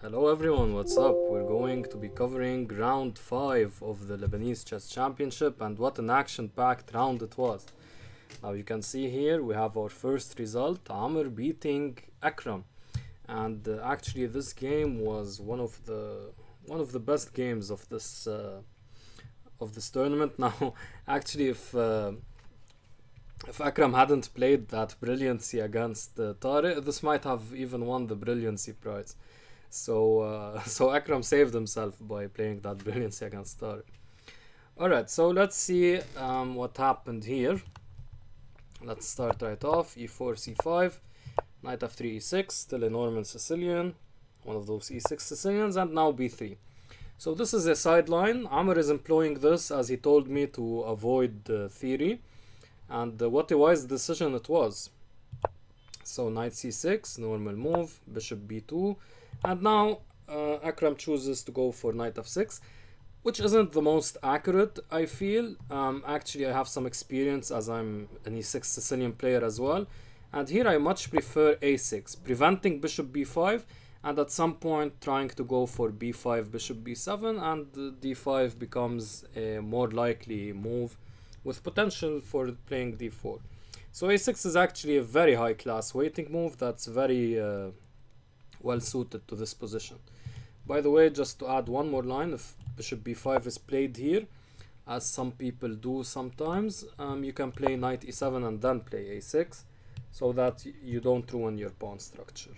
Hello everyone, what's up? We're going to be covering round 5 of the Lebanese Chess Championship, and what an action-packed round it was. Now you can see here we have our first result, Amr beating Akram. And actually this game was one of the best games of this tournament. Now actually if Akram hadn't played that brilliancy against Tarek, this might have even won the brilliancy prize. So Akram saved himself by playing that brilliancy against Tarek. Alright, so let's see what happened here. Let's start right off. e4, c5, knight f3, e6, still a normal Sicilian, one of those e6 Sicilians, and now b3. So this is a sideline. Amr is employing this, as he told me, to avoid theory, and what a wise decision it was. So knight c6, normal move, bishop b2, and now Akram chooses to go for knight f6, which isn't the most accurate, I feel. Actually, I have some experience as I'm an e6 Sicilian player as well, and here I much prefer a6, preventing bishop b5, and at some point trying to go for b5, bishop b7, and d5 becomes a more likely move with potential for playing d4. So a6 is actually a very high class waiting move that's very well suited to this position. By the way, just to add one more line, if bishop b5 is played here, as some people do sometimes, you can play knight e7 and then play a6, so that you don't ruin your pawn structure.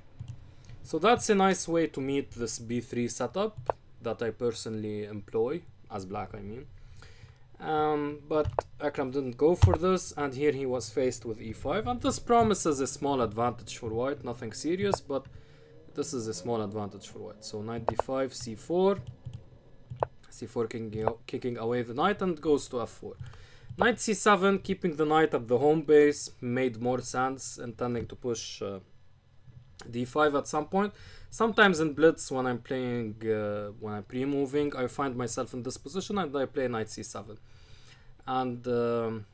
So that's a nice way to meet this b3 setup that I personally employ, as black I mean. But Akram didn't go for this, and here he was faced with e5, and this promises a small advantage for white, nothing serious, but this is a small advantage for white. So knight d5, c4, c4 kicking away the knight, and goes to f4. Knight c7, keeping the knight at the home base, made more sense, intending to push d5 at some point. Sometimes in blitz, when I'm playing, when I'm pre-moving, I find myself in this position and I play knight c7. And did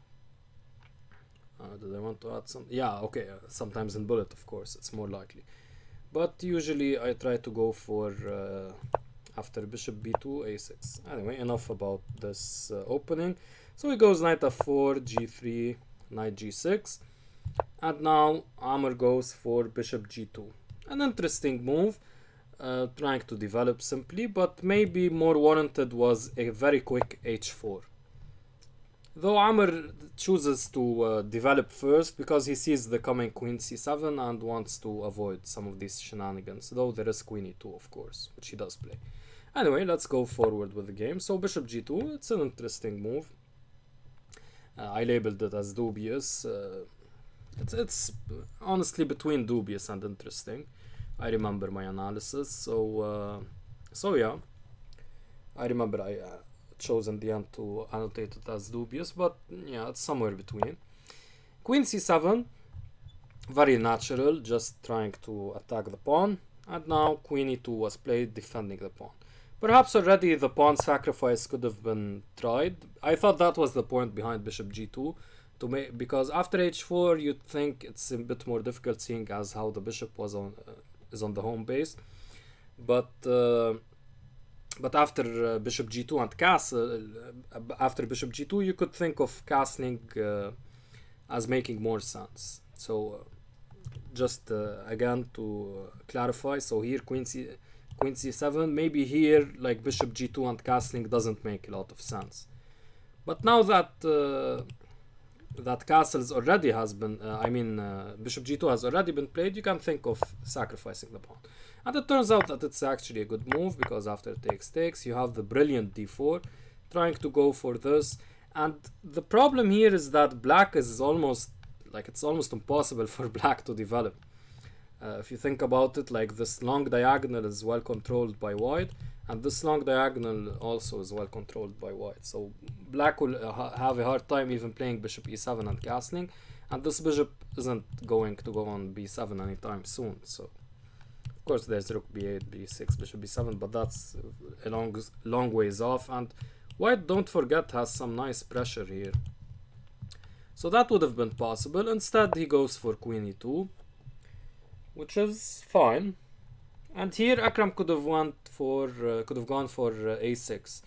I want to add some? Yeah, okay. Sometimes in bullet, of course, it's more likely. But usually I try to go for after bishop b2, a6. Anyway, enough about this opening. So he goes knight f4, g3, knight g6. And now Amr goes for bishop g2. An interesting move, trying to develop simply, but maybe more warranted was a very quick h4. Though Amr chooses to develop first because he sees the coming queen c7 and wants to avoid some of these shenanigans, though there is queen e2, of course, which he does play. Anyway, let's go forward with the game. So bishop g2, it's an interesting move. I labeled it as dubious. It's honestly between dubious and interesting. I remember my analysis, so yeah, I remember I chose in the end to annotate it as dubious, but yeah, it's somewhere between. Queen c7, very natural, just trying to attack the pawn, and now queen e2 was played, defending the pawn. Perhaps already the pawn sacrifice could have been tried. I thought that was the point behind bishop g2, because after h4 you'd think it's a bit more difficult, seeing as how the bishop was is on the home base, but after bishop g2 and castle, after bishop g2 you could think of castling as making more sense. So just again to clarify, so here queen c7, maybe here like bishop g2 and castling doesn't make a lot of sense, but now that that castles already has been, bishop g2 has already been played, you can think of sacrificing the pawn. And it turns out that it's actually a good move, because after takes, you have the brilliant d4, trying to go for this. And the problem here is that black is almost, like, it's almost impossible for black to develop. If you think about it, like, this long diagonal is well controlled by white, and this long diagonal also is well controlled by white. So black will have a hard time even playing bishop e7 and castling, and this bishop isn't going to go on b7 anytime soon. So of course there's rook b8, b6, bishop b7, but that's a long ways off, and white, don't forget, has some nice pressure here. So that would have been possible. Instead he goes for queen e2, which is fine. And here Akram could have gone for a6,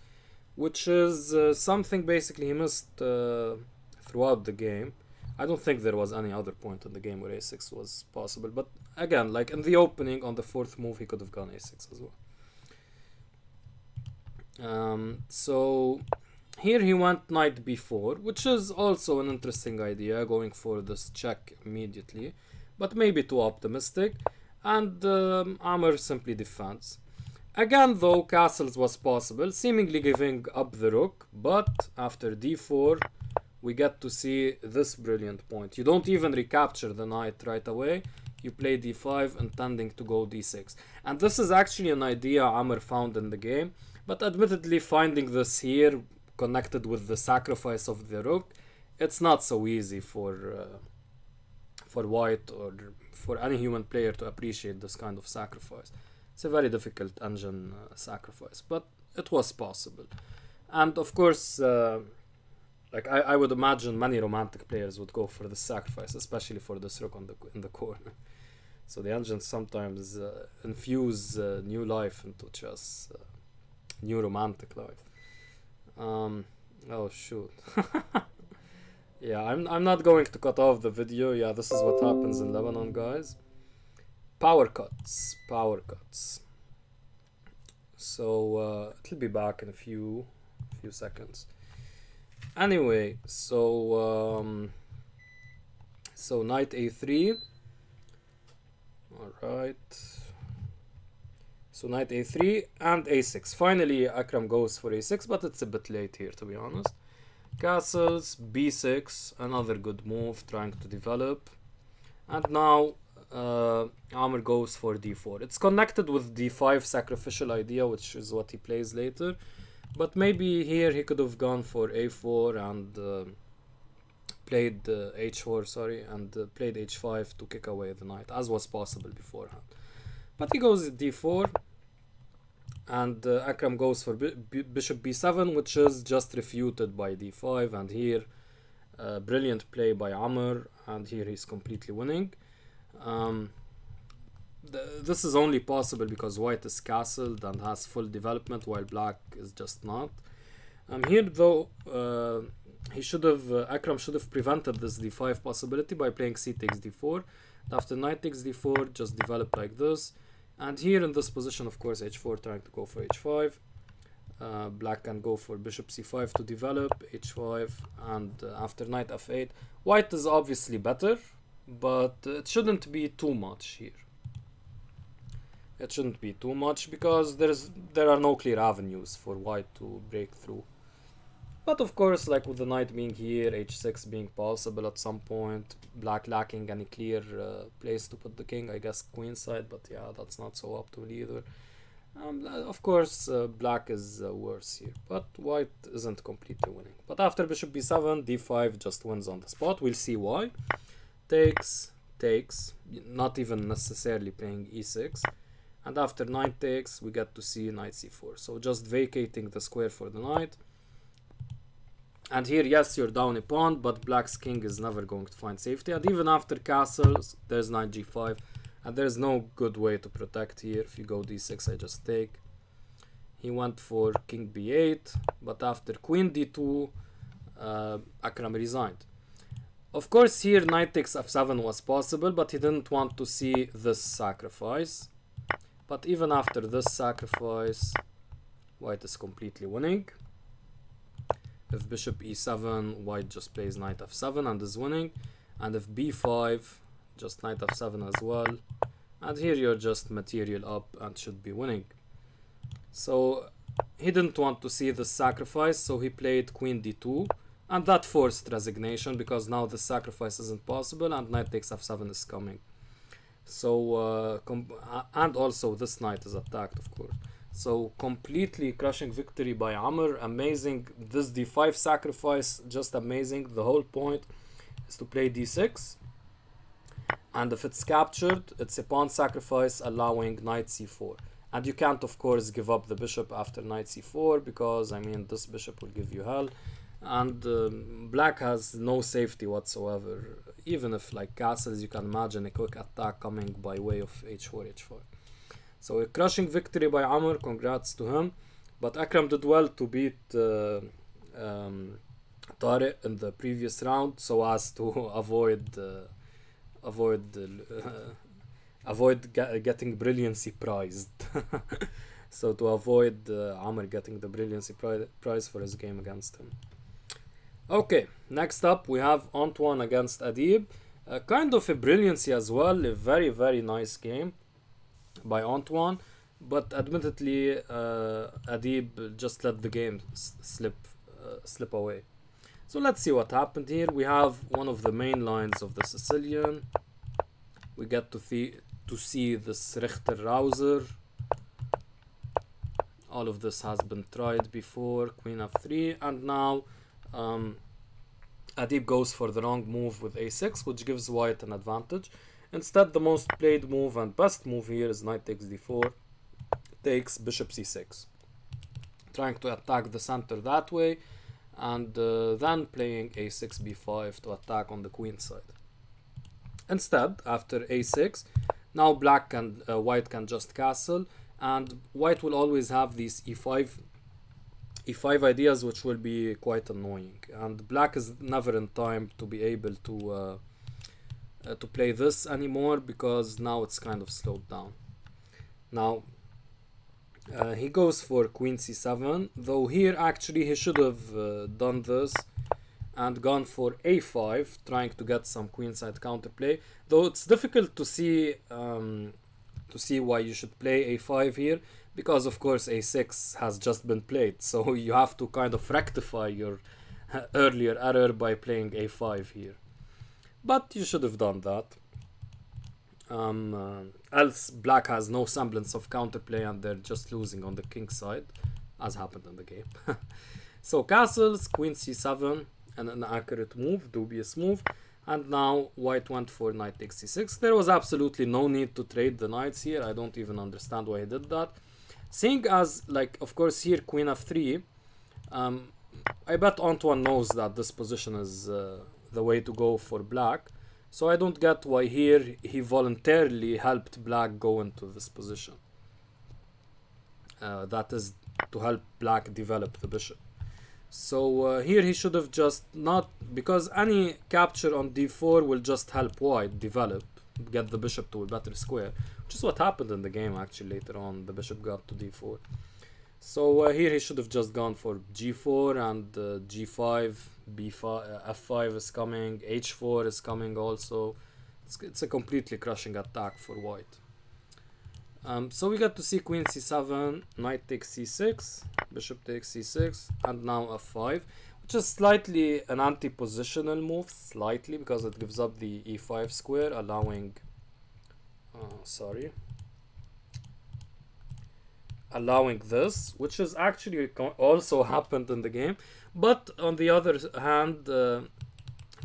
which is something basically he missed throughout the game. I don't think there was any other point in the game where a6 was possible, but again, like in the opening on the fourth move, he could have gone a6 as well. So here he went knight b4, which is also an interesting idea, going for this check immediately, but maybe too optimistic. And Amr simply defends. Again, though, castles was possible, seemingly giving up the rook, but after d4 we get to see this brilliant point. You don't even recapture the knight right away, you play d5 intending to go d6. And this is actually an idea Amr found in the game, but admittedly finding this here connected with the sacrifice of the rook, it's not so easy for white or for any human player to appreciate this kind of sacrifice. It's a very difficult engine sacrifice, but it was possible. And of course, like I would imagine many romantic players would go for this sacrifice, especially for this rook in the corner. So the engines sometimes infuse new life into chess, new romantic life. Oh shoot. Yeah, I'm not going to cut off the video. Yeah, this is what happens in Lebanon, guys. Power cuts. So it'll be back in a few seconds. Anyway, so knight a3. All right. So knight a3 and a6. Finally, Akram goes for a6, but it's a bit late here, to be honest. Castles, b6, another good move, trying to develop. And now Amr goes for d4. It's connected with d5 sacrificial idea, which is what he plays later. But maybe here he could have gone for a4 and played h4, sorry, and played h5 to kick away the knight, as was possible beforehand. But he goes d4. And Akram goes for bishop b7, which is just refuted by d5. And here, brilliant play by Amr. And here he's completely winning. This is only possible because white is castled and has full development, while black is just not. Here, though, Akram should have prevented this d5 possibility by playing c takes d4. After knight takes d4, just develop like this. And here in this position, of course, h4 trying to go for h5. Black can go for bishop c5 to develop, h5, and after knight f8. White is obviously better, but it shouldn't be too much here. It shouldn't be too much because there are no clear avenues for white to break through. But of course, like with the knight being here, h6 being possible at some point, black lacking any clear place to put the king, I guess queenside, but yeah, that's not so optimal either. Of course, black is worse here, but white isn't completely winning. But after bishop b7, d5 just wins on the spot. We'll see why. Takes, not even necessarily playing e6. And after knight takes, we get to see knight c4. So just vacating the square for the knight. And here, yes, you're down a pawn, but black's king is never going to find safety. And even after castles, there's knight g5. And there's no good way to protect here. If you go d6, I just take. He went for king b8, but after queen d2, Akram resigned. Of course, here knight takes f7 was possible, but he didn't want to see this sacrifice. But even after this sacrifice, white is completely winning. If bishop e7, white just plays knight f7 and is winning. And if b5, just knight f7 as well. And here you're just material up and should be winning. So he didn't want to see the sacrifice, so he played queen d2. And that forced resignation because now the sacrifice isn't possible and knight takes f7 is coming. So, and also this knight is attacked, of course. So completely crushing victory by Amr. Amazing. This d5 sacrifice, just amazing. The whole point is to play d6. And if it's captured, it's a pawn sacrifice allowing knight c4. And you can't, of course, give up the bishop after knight c4 because, I mean, this bishop will give you hell. And black has no safety whatsoever. Even if, like castles, you can imagine a quick attack coming by way of h4, h5. So a crushing victory by Amr, congrats to him. But Akram did well to beat Tarek in the previous round, so as to getting brilliancy prized. So to avoid Amr getting the brilliancy prize for his game against him. Okay, next up we have Antoine against Adib. Kind of a brilliancy as well, a very, very nice game by Antoine, but admittedly Adib just let the game slip away. So let's see what happened here. We have one of the main lines of the Sicilian. We get to see this Richter Rouser. All of this has been tried before. Queen f3, and now Adib goes for the wrong move with a6, which gives white an advantage. Instead, the most played move and best move here is knight takes d4, takes bishop c6, trying to attack the center that way, and then playing a6 b5 to attack on the queen side. Instead, after a6, now white can just castle, and white will always have these e5 ideas, which will be quite annoying, and black is never in time to be able to play this anymore, because now it's kind of slowed down. Now he goes for queen c7, though here actually he should have done this and gone for a5, trying to get some queenside counterplay, though it's difficult to see why you should play a5 here, because of course a6 has just been played, so you have to kind of rectify your earlier error by playing a5 here. But you should have done that, else black has no semblance of counterplay and they're just losing on the king side, as happened in the game. So castles, queen c7, and an accurate move, dubious move. And now white went for knight takes c6. There was absolutely no need to trade the knights here. I don't even understand why he did that. Seeing as, like, of course here queen f3, I bet Antoine knows that this position is the way to go for black. So I don't get why here he voluntarily helped black go into this position. That is to help black develop the bishop. So here he should have just not, because any capture on d4 will just help white develop, get the bishop to a better square, which is what happened in the game actually later on. The bishop got to d4. So here he should have just gone for g4 and g5, b5, f5 is coming, h4 is coming also. It's a completely crushing attack for white. So we got to see queen c7, knight takes c6, bishop takes c6, and now f5, which is slightly an anti-positional move, slightly, because it gives up the e5 square, allowing this, which is actually also happened in the game. But on the other hand,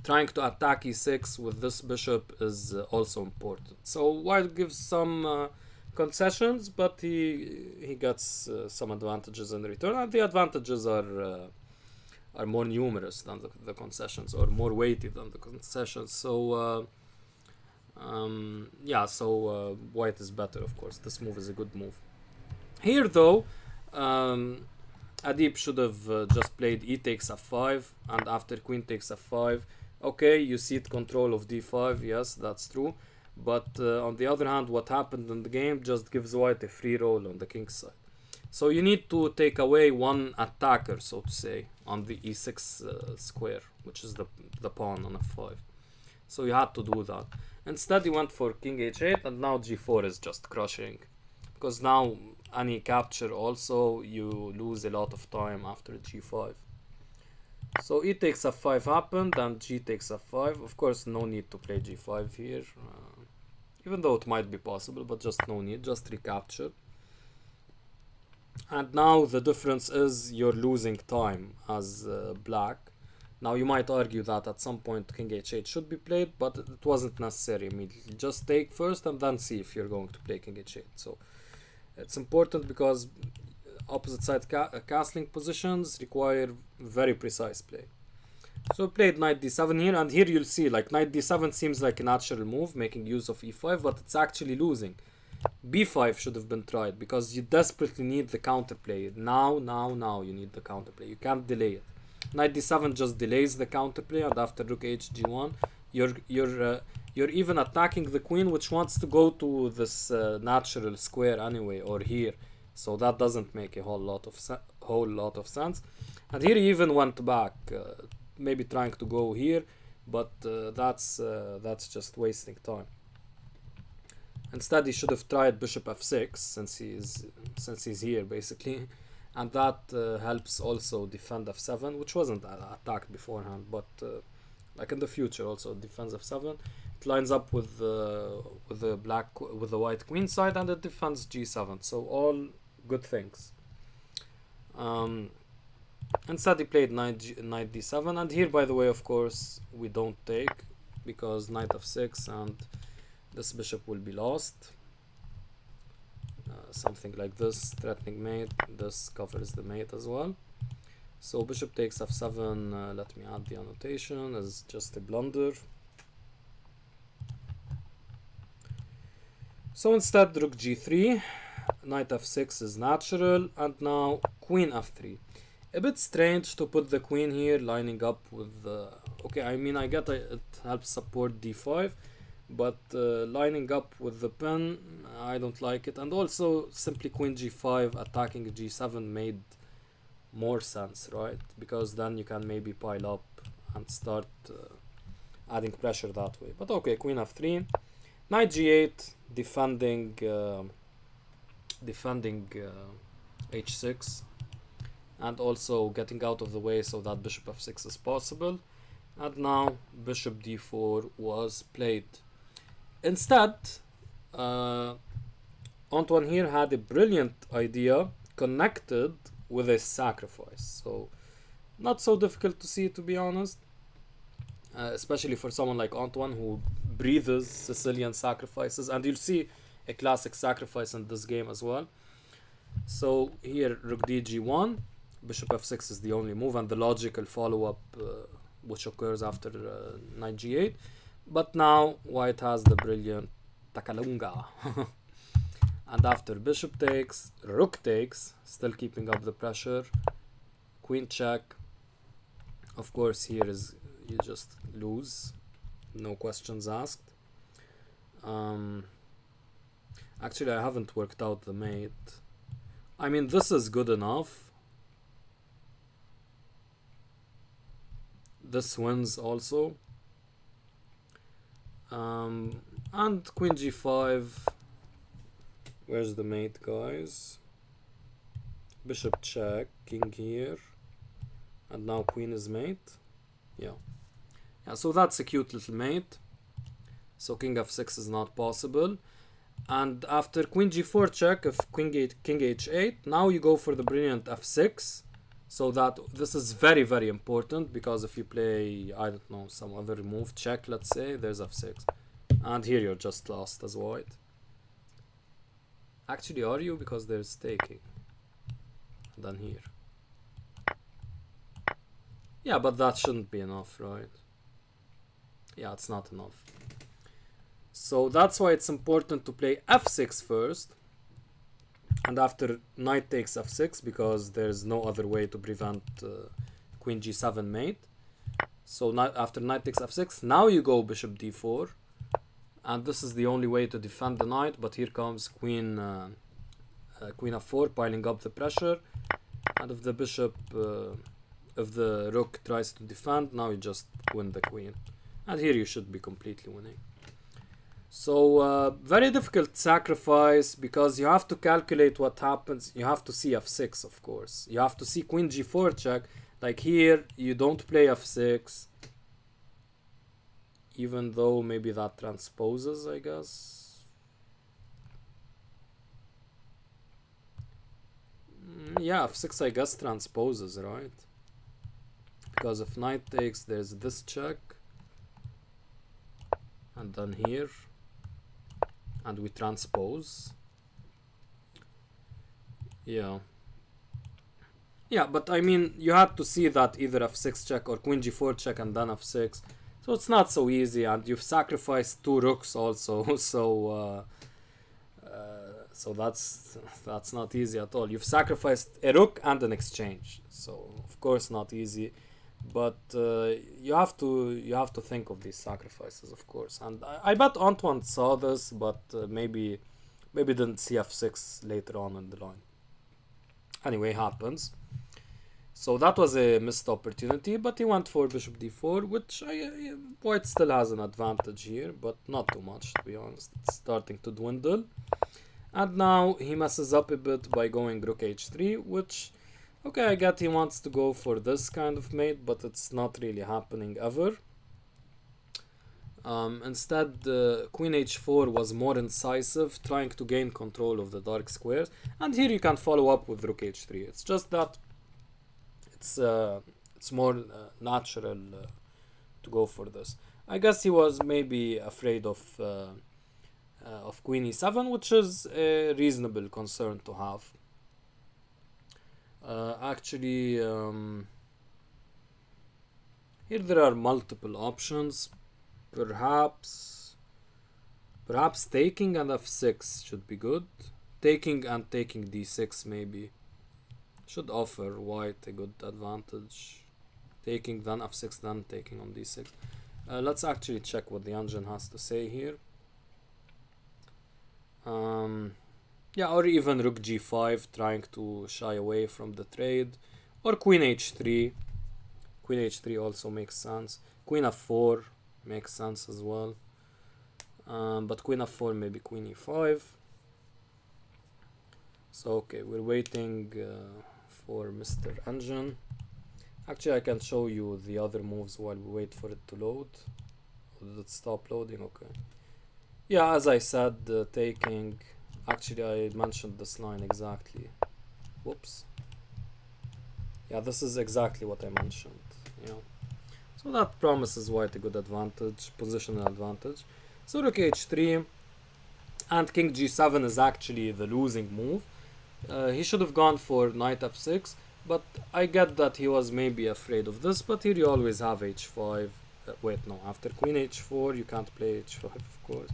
trying to attack e6 with this bishop is also important. So white gives some concessions, but he gets some advantages in return, and the advantages are more numerous than the concessions, or more weighty than the concessions. So yeah, so white is better, of course. This move is a good move. Here though, Adib should have just played e takes f5, and after queen takes f5, okay, you cede control of d5, yes, that's true. But on the other hand, what happened in the game just gives white a free roll on the king side. So you need to take away one attacker, so to say, on the e6 square, which is the pawn on f5. So you had to do that. Instead, he went for king h8, and now g4 is just crushing, because now any capture also, you lose a lot of time after g5. So e takes f5 happened, and g takes f5. Of course, no need to play g5 here, even though it might be possible, but just no need, just recapture. And now the difference is you're losing time as black. Now you might argue that at some point king h8 should be played, but it wasn't necessary immediately. Just take first and then see if you're going to play king h8. So it's important because opposite side castling positions require very precise play. So played knight d7 here, and here you'll see like knight d7 seems like a natural move, making use of e5, but it's actually losing. b5 should have been tried because you desperately need the counterplay. Now you need the counterplay. You can't delay it. Knight d7 just delays the counterplay, and after rook h g1, you're even attacking the queen, which wants to go to this natural square anyway, or here. So that doesn't make a whole lot of sense. And here he even went back, maybe trying to go here, but that's just wasting time. Instead, he should have tried bishop f6 since he's here basically, and that helps also defend f7, which wasn't attacked beforehand, but like in the future also defends f7. It lines up with the white queen side, and it defends g7. So all good things. Instead, he played knight d7, and here, by the way, of course, we don't take because knight f6, and this bishop will be lost. Something like this, threatening mate. This covers the mate as well. So bishop takes f7. Let me add the annotation as just a blunder. So instead, rook g3, knight f6 is natural, and now queen f3. A bit strange to put the queen here lining up with the... Okay, I mean, I get it helps support d5, but lining up with the pin, I don't like it. And also, simply queen g5 attacking g7 made more sense, right? Because then you can maybe pile up and start adding pressure that way. But okay, queen f3, knight g8, defending h6, and also getting out of the way so that bishop f6 is possible. And now bishop d4 was played. Instead, Antoine here had a brilliant idea connected with a sacrifice. So not so difficult to see, to be honest, especially for someone like Antoine who breathes Sicilian sacrifices, and you'll see a classic sacrifice in this game as well. So here rook d g1, bishop f6 is the only move and the logical follow-up which occurs after knight g8. But now white has the brilliant takalunga. And after bishop takes, rook takes, still keeping up the pressure, queen check. Of course, here is you just lose, no questions asked. Actually, I haven't worked out the mate. I mean, this is good enough. This wins also. And queen g5. Where's the mate, guys? Bishop check, king here, and now queen is mate. Yeah, so that's a cute little mate. So king f6 is not possible. And after queen g4 check, if king h8, now you go for the brilliant f6. So that this is very, very important, because if you play, I don't know, some other move, check, let's say, there's f6. And here you're just lost as white. Actually, are you? Because there's taking. And then here. Yeah, but that shouldn't be enough, right? Yeah, it's not enough. So that's why it's important to play f6 first. And after knight takes f6, because there's no other way to prevent queen g7 mate. So after knight takes f6, now you go bishop d4. And this is the only way to defend the knight, but here comes queen f4, piling up the pressure. And if the bishop, if the rook tries to defend, now you just win the queen. And here you should be completely winning. So very difficult sacrifice, because you have to calculate what happens. You have to see f6, of course. You have to see queen g4 check. Like here, you don't play f6. Even though maybe that transposes, I guess. Yeah, f6 I guess transposes, right? Because if knight takes, there's this check. And then here. And we transpose. Yeah. Yeah, but I mean, you had to see that either f6 check or queen g4 check and then f6. So it's not so easy, and you've sacrificed two rooks also. So So that's not easy at all. You've sacrificed a rook and an exchange, so of course not easy. But you have to think of these sacrifices, of course. And I bet Antoine saw this, but maybe didn't see f6 later on in the line. Anyway, happens. So that was a missed opportunity, but he went for bishop d4, which White still has an advantage here, but not too much, to be honest. It's starting to dwindle. And now he messes up a bit by going rook h3, which, okay, I get he wants to go for this kind of mate, but it's not really happening ever. Instead, queen h4 was more incisive, trying to gain control of the dark squares. And here you can follow up with rook h3. It's just that it's more natural to go for this. I guess he was maybe afraid of queen e7, which is a reasonable concern to have. Actually, here there are multiple options. Perhaps taking and f6 should be good. Taking and taking d6 maybe should offer White a good advantage. Taking, then f6, then taking on d6. Let's actually check what the engine has to say here. Yeah, or even rook g5, trying to shy away from the trade. Or queen h3. Queen h3 also makes sense. Queen f4 makes sense as well. But queen f4, maybe queen e5. So, okay, we're waiting for Mr. Engine. Actually, I can show you the other moves while we wait for it to load. Or did it stop loading? Okay. Yeah, as I said, taking... Actually, I mentioned this line exactly. Whoops. Yeah, this is exactly what I mentioned. Yeah. So that promises White a good advantage, positional advantage. So rook h3 and king g7 is actually the losing move. He should have gone for knight f6, but I get that he was maybe afraid of this, but here you always have h5. Wait, no, after queen h4 you can't play h5, of course.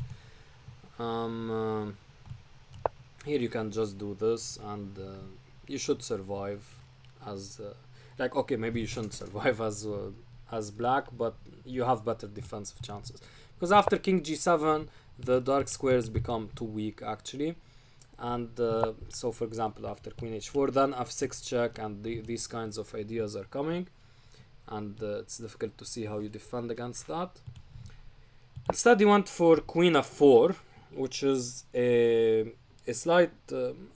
Here you can just do this, and you should survive as like, okay, maybe you shouldn't survive as black, but you have better defensive chances, because after king g7 the dark squares become too weak actually. And so for example, after queen h4, then f6 check, and these kinds of ideas are coming, and it's difficult to see how you defend against that. Instead he went for queen f4, which is a slight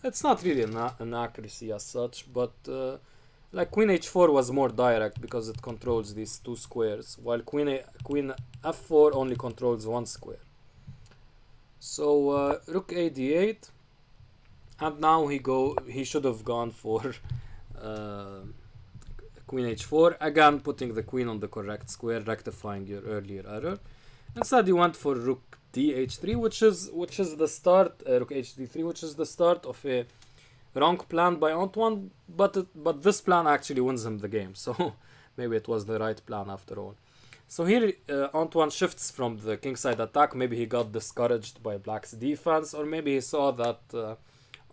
it's not really an accuracy as such, but like queen h4 was more direct because it controls these two squares, while queen f4 only controls one square. So rook a d8, and now he should have gone for queen h4, again putting the queen on the correct square, rectifying your earlier error. Instead he went for rook dh3, which is the start, rook hd3, which is the start of a wrong plan by Antoine, but this plan actually wins him the game, so maybe it was the right plan after all. So here Antoine shifts from the kingside attack. Maybe he got discouraged by black's defense, or maybe he saw that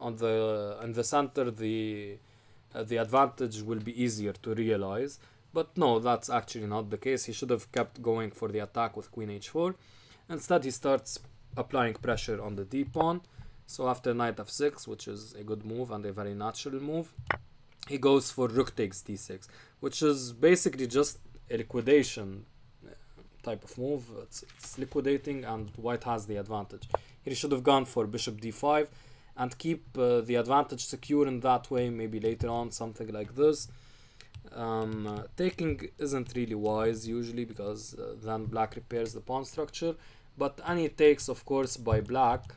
in the center the advantage will be easier to realize. But no, that's actually not the case. He should have kept going for the attack with queen h4. Instead he starts applying pressure on the d-pawn. So after knight f6, which is a good move and a very natural move, he goes for rook takes d6, which is basically just a liquidation type of move. It's liquidating, and White has the advantage. He should have gone for bishop d5 and keep the advantage secure in that way. Maybe later on something like this. Taking isn't really wise usually, because then black repairs the pawn structure, but any takes, of course, by black,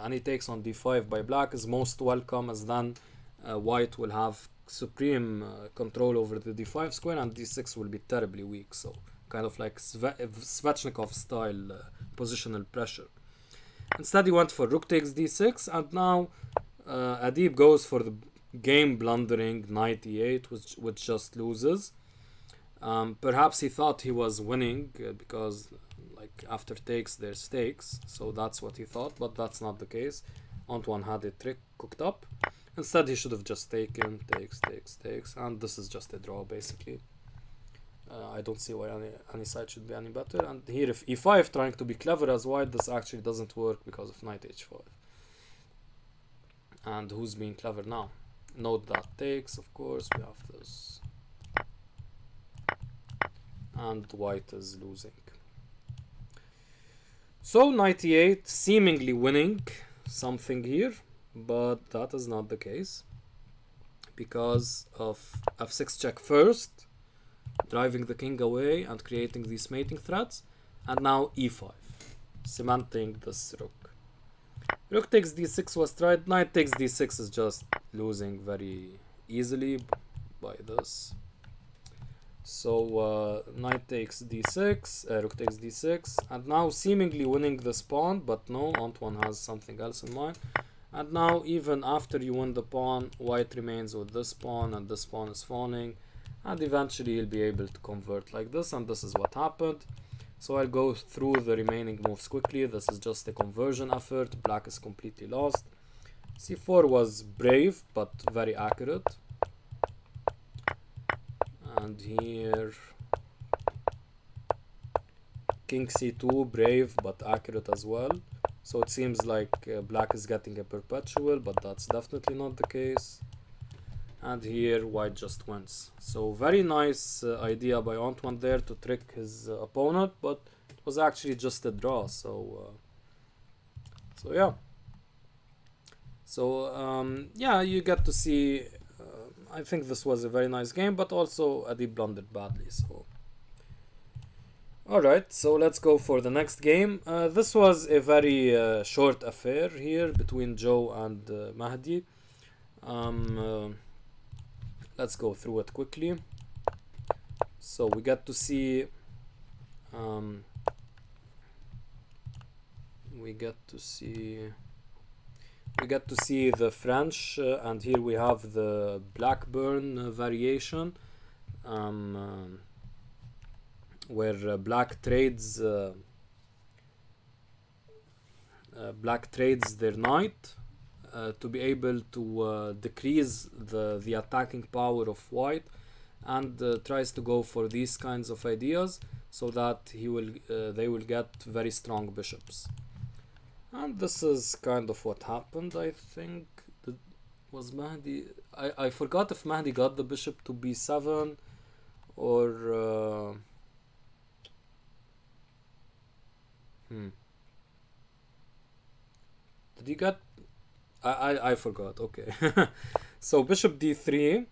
any takes on d5 by black is most welcome, as then White will have supreme control over the d5 square, and d6 will be terribly weak. So kind of like Svechnikov style positional pressure. Instead he went for rook takes d6, and now Adib goes for the game blundering knight e8, which just loses. Perhaps he thought he was winning because like after takes there's takes, so that's what he thought, but that's not the case. Antoine had a trick cooked up. Instead he should have just taken takes, and this is just a draw basically. I don't see why any side should be any better. And here if e5 trying to be clever as white, this actually doesn't work because of knight h5. And who's being clever now? Note that takes, of course, we have this. And white is losing. So knight e8 seemingly winning something here, but that is not the case because of f6 check first, driving the king away and creating these mating threats, and now e5, cementing this rook. Rook takes d6 was tried, knight takes d6 is just losing very easily by this. So knight takes d6, rook takes d6, and now seemingly winning this pawn, but no, Antoine has something else in mind. And now even after you win the pawn, white remains with this pawn, and this pawn is fawning, and eventually he'll be able to convert like this, and this is what happened. So I'll go through the remaining moves quickly. This is just a conversion effort. Black is completely lost. c4 was brave but very accurate. And here king c2, brave but accurate as well. So it seems like black is getting a perpetual, but that's definitely not the case. And here white just wins. So very nice idea by Antoine there to trick his opponent, but it was actually just a draw. So yeah. So yeah, you get to see. I think this was a very nice game, but also Adib blundered badly. So alright, so let's go for the next game. This was a very short affair here between Joe and Mahdi. Let's go through it quickly. So we get to see the French, and here we have the Blackburn variation, where black trades their knight to be able to decrease the attacking power of white, and tries to go for these kinds of ideas so that they will get very strong bishops. And this is kind of what happened. I think was Mahdi. I forgot if Mahdi got the bishop to b7 or did he get? I forgot. Okay. So bishop d3,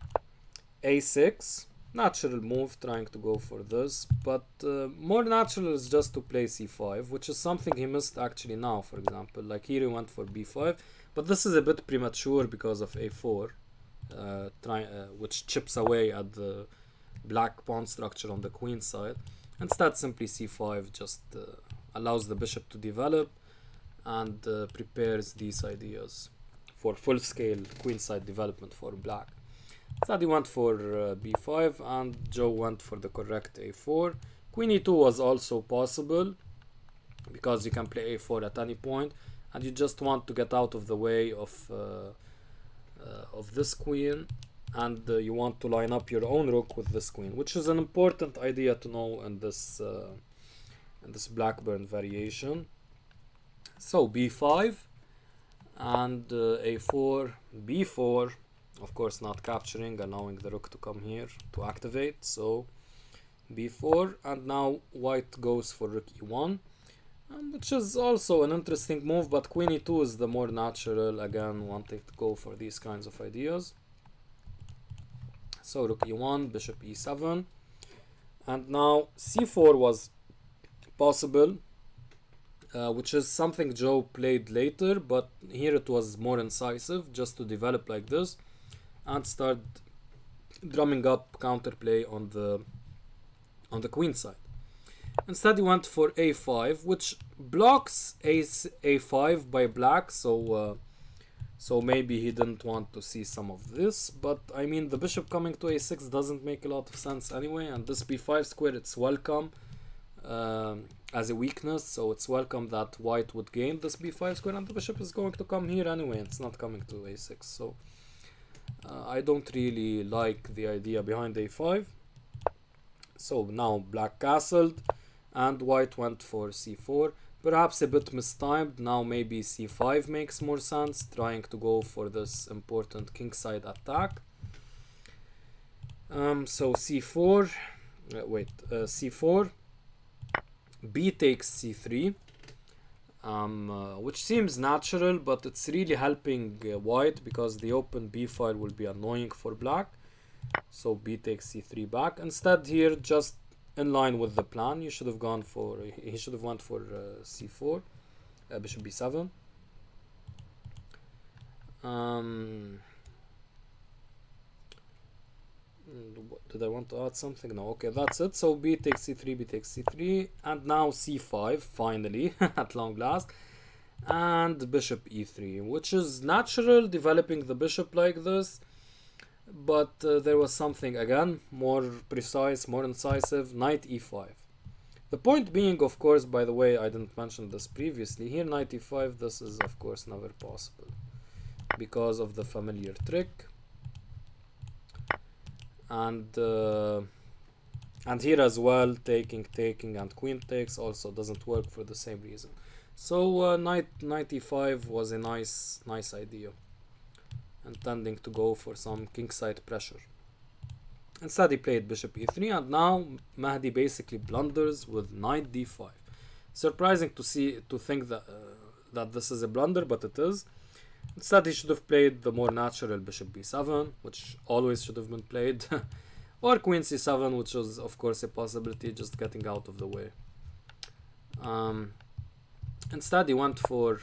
a6, natural move, trying to go for this, but more natural is just to play c5, which is something he missed actually now. For example, like here he went for b5, but this is a bit premature because of a4, which chips away at the black pawn structure on the queen side. Instead, simply c5 just allows the bishop to develop and prepares these ideas for full-scale queenside development for black. Instead he went for b5, and Joe went for the correct a4. Queen e2 was also possible because you can play a4 at any point, and you just want to get out of the way of this queen, and you want to line up your own rook with this queen, which is an important idea to know in this Blackburn variation. So b5 and a4, b4, of course not capturing, allowing the rook to come here to activate. So b4, and now white goes for rook e1, which is also an interesting move, but queen e2 is the more natural, again wanting to go for these kinds of ideas. So rook e1, bishop e7, and now c4 was possible, which is something Joe played later, but here it was more incisive, just to develop like this and start drumming up counterplay on the queen side. Instead he went for a5, which blocks a5 by black, so maybe he didn't want to see some of this, but I mean the bishop coming to a6 doesn't make a lot of sense anyway, and this b5 square, it's welcome. as a weakness, so it's welcome that white would gain this b5 square, and the bishop is going to come here anyway. It's not coming to a6, so I don't really like the idea behind a5. So now black castled, and white went for c4. Perhaps a bit mistimed. Now maybe c5 makes more sense, trying to go for this important kingside attack. So c4, c4, b takes c3, which seems natural, but it's really helping white because the open b file will be annoying for black. So b takes c3 back. Instead here, just in line with the plan, he should have went for c4, bishop b7. Did I want to add something? No. Okay, that's it. So b takes c3, b takes c3, and now c5 finally at long last, and bishop e3, which is natural, developing the bishop like this. But there was something again more precise, more incisive. Knight e5. The point being, of course, by the way, I didn't mention this previously. Here, knight e5. This is of course never possible because of the familiar trick. And here as well, taking, and queen takes also doesn't work for the same reason. So knight e5 was a nice idea, intending to go for some kingside pressure. Instead he played bishop e3, and now Mahdi basically blunders with knight d5. Surprising to think that this is a blunder, but it is. Instead he should have played the more natural bishop b7, which always should have been played, or queen c7, which was of course a possibility, just getting out of the way. Instead he went for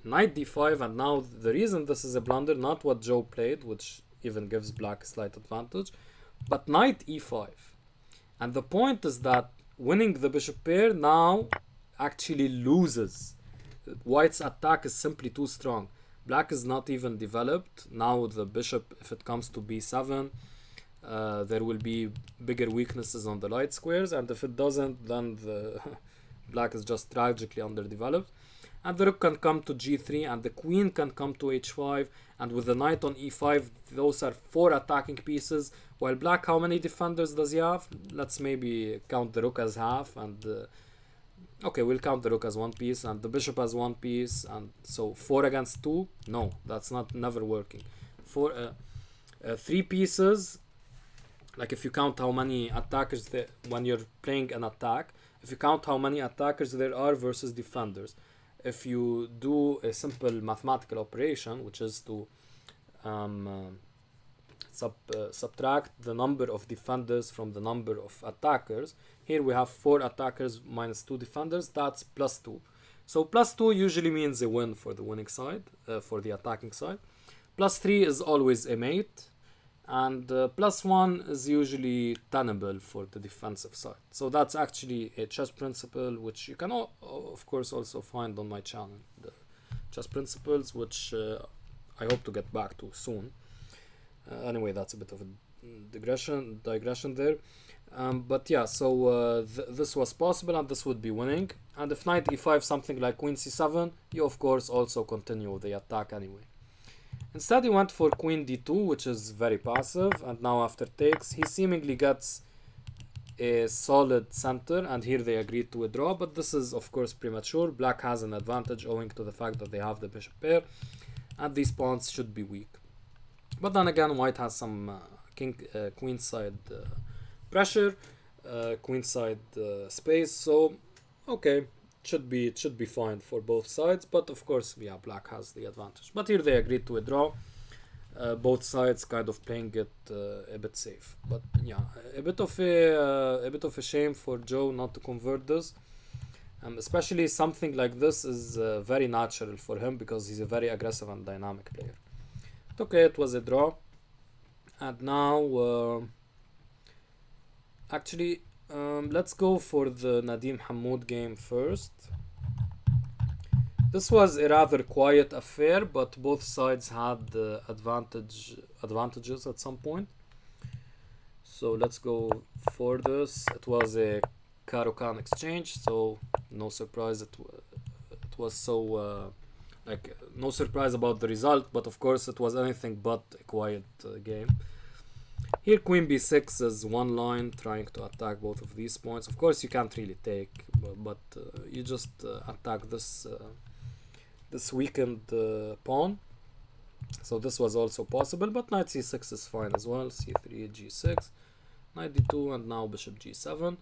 knight d5, and now the reason this is a blunder, not what Joe played, which even gives black a slight advantage, but knight e5. And the point is that winning the bishop pair now actually loses. White's attack is simply too strong. Black is not even developed. Now the bishop, if it comes to b7, there will be bigger weaknesses on the light squares, and if it doesn't, then the black is just tragically underdeveloped. And the rook can come to g3, and the queen can come to h5, and with the knight on e5, those are 4 attacking pieces, while black, how many defenders does he have? Let's maybe count the rook as half, and okay, we'll count the rook as 1 piece, and the bishop as 1 piece, and so 4 against 2? No, that's never working. 3 pieces, like if you count how many attackers there, when you're playing an attack, if you count how many attackers there are versus defenders, if you do a simple mathematical operation, which is to subtract the number of defenders from the number of attackers, here we have 4 attackers minus 2 defenders, that's plus 2. So plus 2 usually means a win for the winning side, for the attacking side. Plus 3 is always a mate, and plus 1 is usually tenable for the defensive side. So that's actually a chess principle, which you can of course also find on my channel, the chess principles, which I hope to get back to soon. Anyway, that's a bit of a digression there. But yeah, so this was possible, and this would be winning. And if knight e5, something like queen c7, you of course also continue the attack anyway. Instead he went for queen d2, which is very passive, and now after takes he seemingly gets a solid center, and here they agreed to withdraw, but this is of course premature. Black has an advantage owing to the fact that they have the bishop pair, and these pawns should be weak. But then again, white has some queenside pressure, queenside space, so okay, should be fine for both sides. But of course, yeah, black has the advantage. But here they agreed to withdraw. Both sides kind of playing it a bit safe. But yeah, a bit of a shame for Joe not to convert this. Especially something like this is very natural for him because he's a very aggressive and dynamic player. Okay, it was a draw, and now actually let's go for the Nadim Hammoud game first. This was a rather quiet affair, but both sides had advantages at some point. So let's go for this. It was a Caro-Kann exchange, so no surprise it was so like no surprise about the result, but of course it was anything but a quiet game. Here queen b6 is one line trying to attack both of these points. Of course you can't really take, but you just attack this this weakened pawn. So this was also possible, but knight c6 is fine as well. c3, g6, knight d2, and now bishop g7.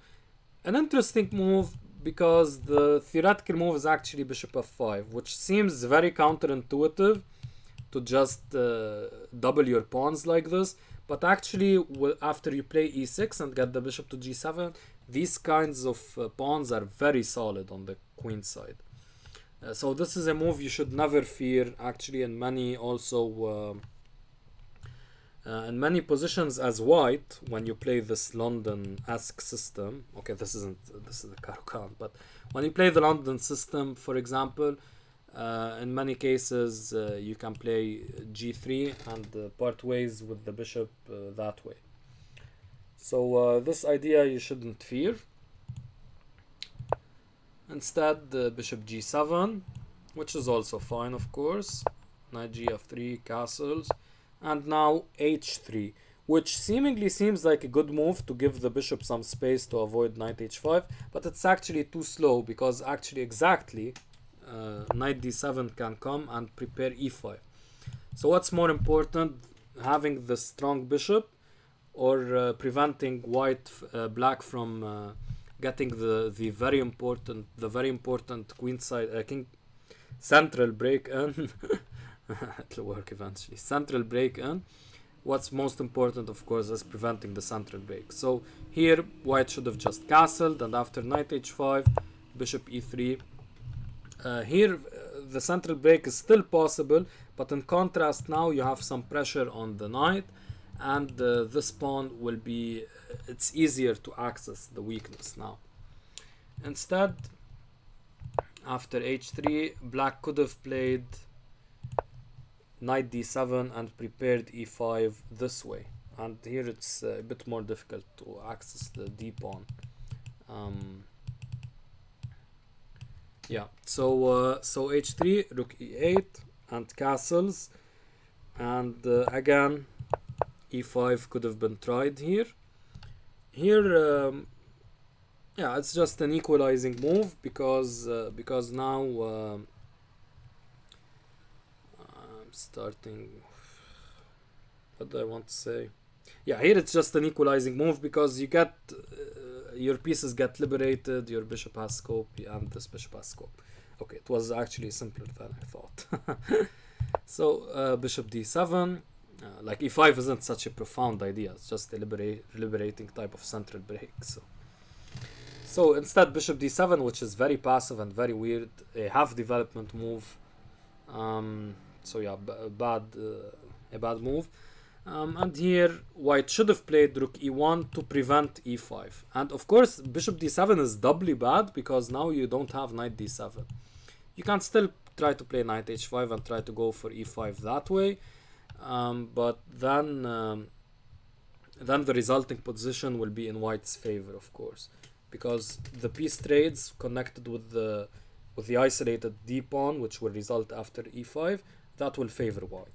An interesting move, because the theoretical move is actually bishop f5, which seems very counterintuitive to just double your pawns like this. But actually, after you play e6 and get the bishop to g7, these kinds of pawns are very solid on the queen side. So this is a move you should never fear. Actually, in many in many positions as white, when you play this London-esque system. Okay, this is the Caro-Kann, but when you play the London system, for example, in many cases you can play g3 and part ways with the bishop that way. So this idea you shouldn't fear. Instead, bishop g7, which is also fine, of course. Knight gf3, castles, and now h3, which seemingly seems like a good move to give the bishop some space to avoid knight h5, but it's actually too slow, because actually exactly knight d7 can come and prepare e5. So what's more important, having the strong bishop, or preventing black from getting the very important queenside king central break in? It'll work eventually. Central break in. What's most important, of course, is preventing the central break. So here white should have just castled, and after knight h5, bishop e3. Here the central break is still possible, but in contrast now you have some pressure on the knight, and this pawn will be, it's easier to access the weakness now. Instead, after h3, black could have played knight d7 and prepared e5 this way, and here it's a bit more difficult to access the d pawn. Yeah, so h3, rook e8, and castles, and again e5 could have been tried here. Here, yeah, it's just an equalizing move, because now I'm starting. What do I want to say? Yeah, here it's just an equalizing move, because you get your pieces get liberated, your bishop has scope, and this bishop has scope. Okay, it was actually simpler than I thought. So bishop d7. Like e5 isn't such a profound idea, it's just a liberating type of central break. So instead, bishop d7, which is very passive and very weird, a half development move. So yeah, a bad move. And here white should have played rook e1 to prevent e5. And of course, bishop d7 is doubly bad, because now you don't have knight d7. You can still try to play knight h5 and try to go for e5 that way. But then the resulting position will be in white's favor, of course, because the piece trades connected with the isolated d pawn, which will result after e5, that will favor white.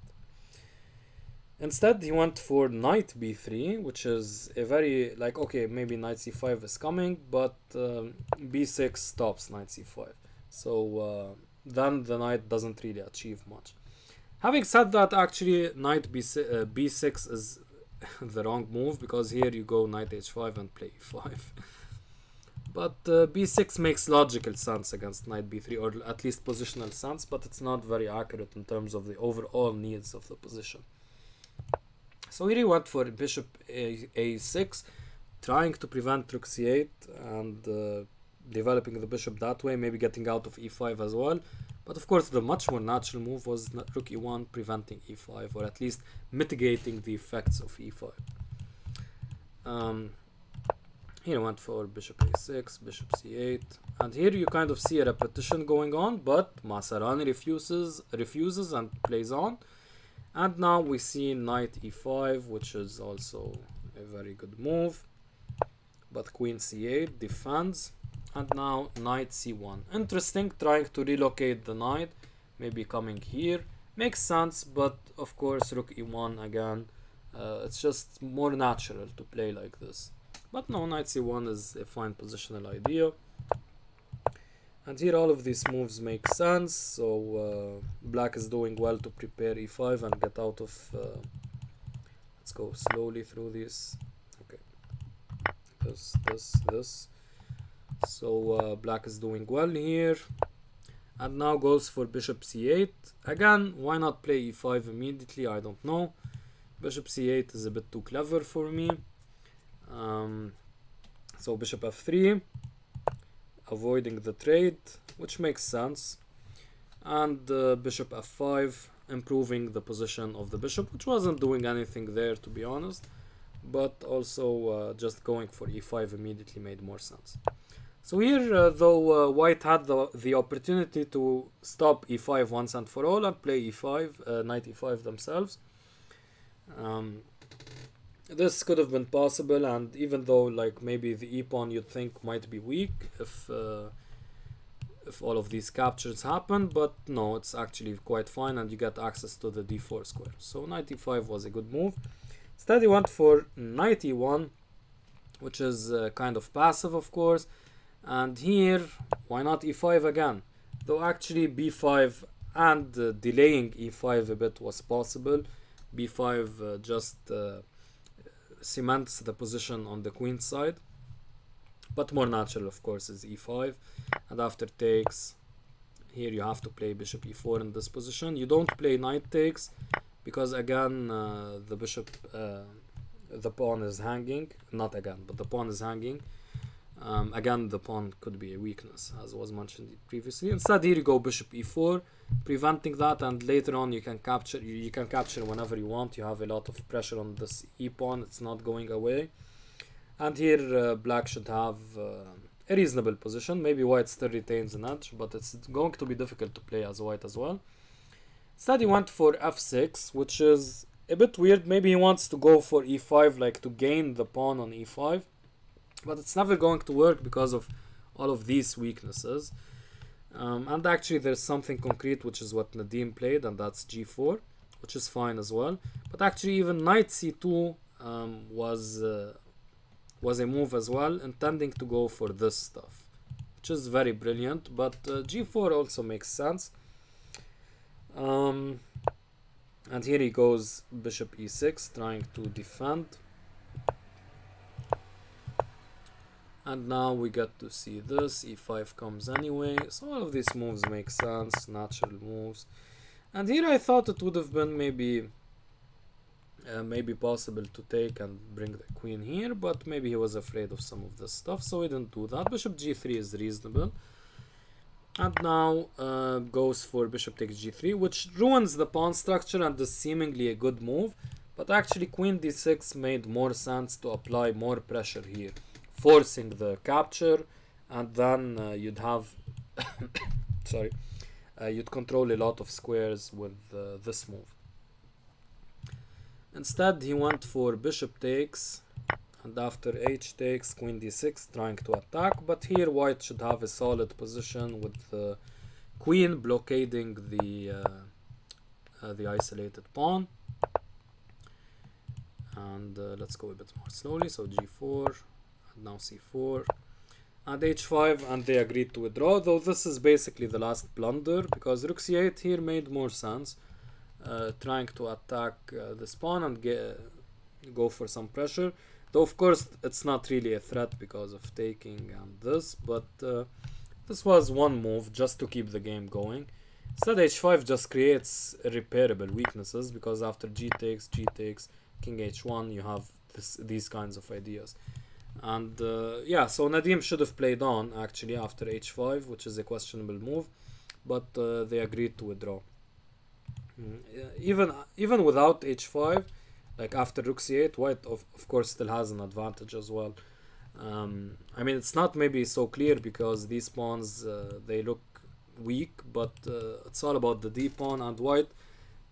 Instead, he went for knight b3, which is a very, like, okay, maybe knight c5 is coming, but b6 stops knight c5. So then the knight doesn't really achieve much. Having said that, actually, knight b6 is the wrong move, because here you go knight h5 and play e5. But b6 makes logical sense against knight b3, or at least positional sense, but it's not very accurate in terms of the overall needs of the position. So here he went for bishop a6, trying to prevent rook c8 and developing the bishop that way, maybe getting out of e5 as well. But of course, the much more natural move was rook e1, preventing e5, or at least mitigating the effects of e5. Here I went for bishop a6, bishop c8, and here you kind of see a repetition going on, but Maasarani refuses and plays on. And now we see knight e5, which is also a very good move. but queen c8 defends, and now knight c1. Interesting, trying to relocate the knight, maybe coming here. Makes sense, but of course rook e1 again. It's just more natural to play like this. But no, knight c1 is a fine positional idea. And here all of these moves make sense, so black is doing well to prepare e5 and get out of... let's go slowly through these. Okay, this. So black is doing well here. And now goes for bishop c8. Again, why not play e5 immediately? I don't know. Bishop c8 is a bit too clever for me. So bishop f3, avoiding the trade, which makes sense. And bishop f5, improving the position of the bishop, which wasn't doing anything there, to be honest. But also just going for e5 immediately made more sense. So here, though white had the opportunity to stop e5 once and for all and play e5, knight e5 themselves. This could have been possible, and even though like maybe the e-pawn you'd think might be weak if all of these captures happen, but no, it's actually quite fine and you get access to the d4 square. So knight e5 was a good move. Instead he went for knight e1, which is kind of passive, of course. And here, why not e5 again? Though actually b5 and delaying e5 a bit was possible. b5 just cements the position on the queen side. But more natural, of course, is e5. And after takes, here you have to play bishop e4 in this position. You don't play knight takes, because again, the bishop, the pawn is hanging. Not again, but the pawn is hanging. Again, the pawn could be a weakness, as was mentioned previously. Instead, here you go bishop e4, preventing that, and later on you can capture. You can capture whenever you want. You have a lot of pressure on this e-pawn; it's not going away. And here, black should have a reasonable position. Maybe white still retains an edge, but it's going to be difficult to play as white as well. Instead, he went for f6, which is a bit weird. Maybe he wants to go for e5, like to gain the pawn on e5. But it's never going to work because of all of these weaknesses. And actually there's something concrete, which is what Nadim played, and that's g4, which is fine as well. But actually even knight c2 was a move as well, intending to go for this stuff, which is very brilliant. But g4 also makes sense. And here he goes bishop e6, trying to defend. And now we get to see this, e5 comes anyway, so all of these moves make sense, natural moves. And here I thought it would have been maybe possible to take and bring the queen here, but maybe he was afraid of some of this stuff, so he didn't do that. Bishop g3 is reasonable. And now goes for bishop takes g3, which ruins the pawn structure and is seemingly a good move, but actually queen d6 made more sense to apply more pressure here, forcing the capture, and then you'd have you'd control a lot of squares with this move. Instead he went for bishop takes, and after h takes, queen d6, trying to attack, but here white should have a solid position with the queen blockading the isolated pawn. And let's go a bit more slowly. So g4, and now c4, and h5, and they agreed to withdraw, though this is basically the last blunder, because rook c8 here made more sense, trying to attack this pawn and go for some pressure, though of course it's not really a threat because of taking and this, but this was one move just to keep the game going. Instead h5 just creates repairable weaknesses, because after g takes, king h1, you have these kinds of ideas. And yeah, so Nadim should have played on actually after h5, which is a questionable move, but they agreed to withdraw. Even without h5, like after rook c8, white of course still has an advantage as well. I mean, it's not maybe so clear because these pawns they look weak, but it's all about the d pawn, and white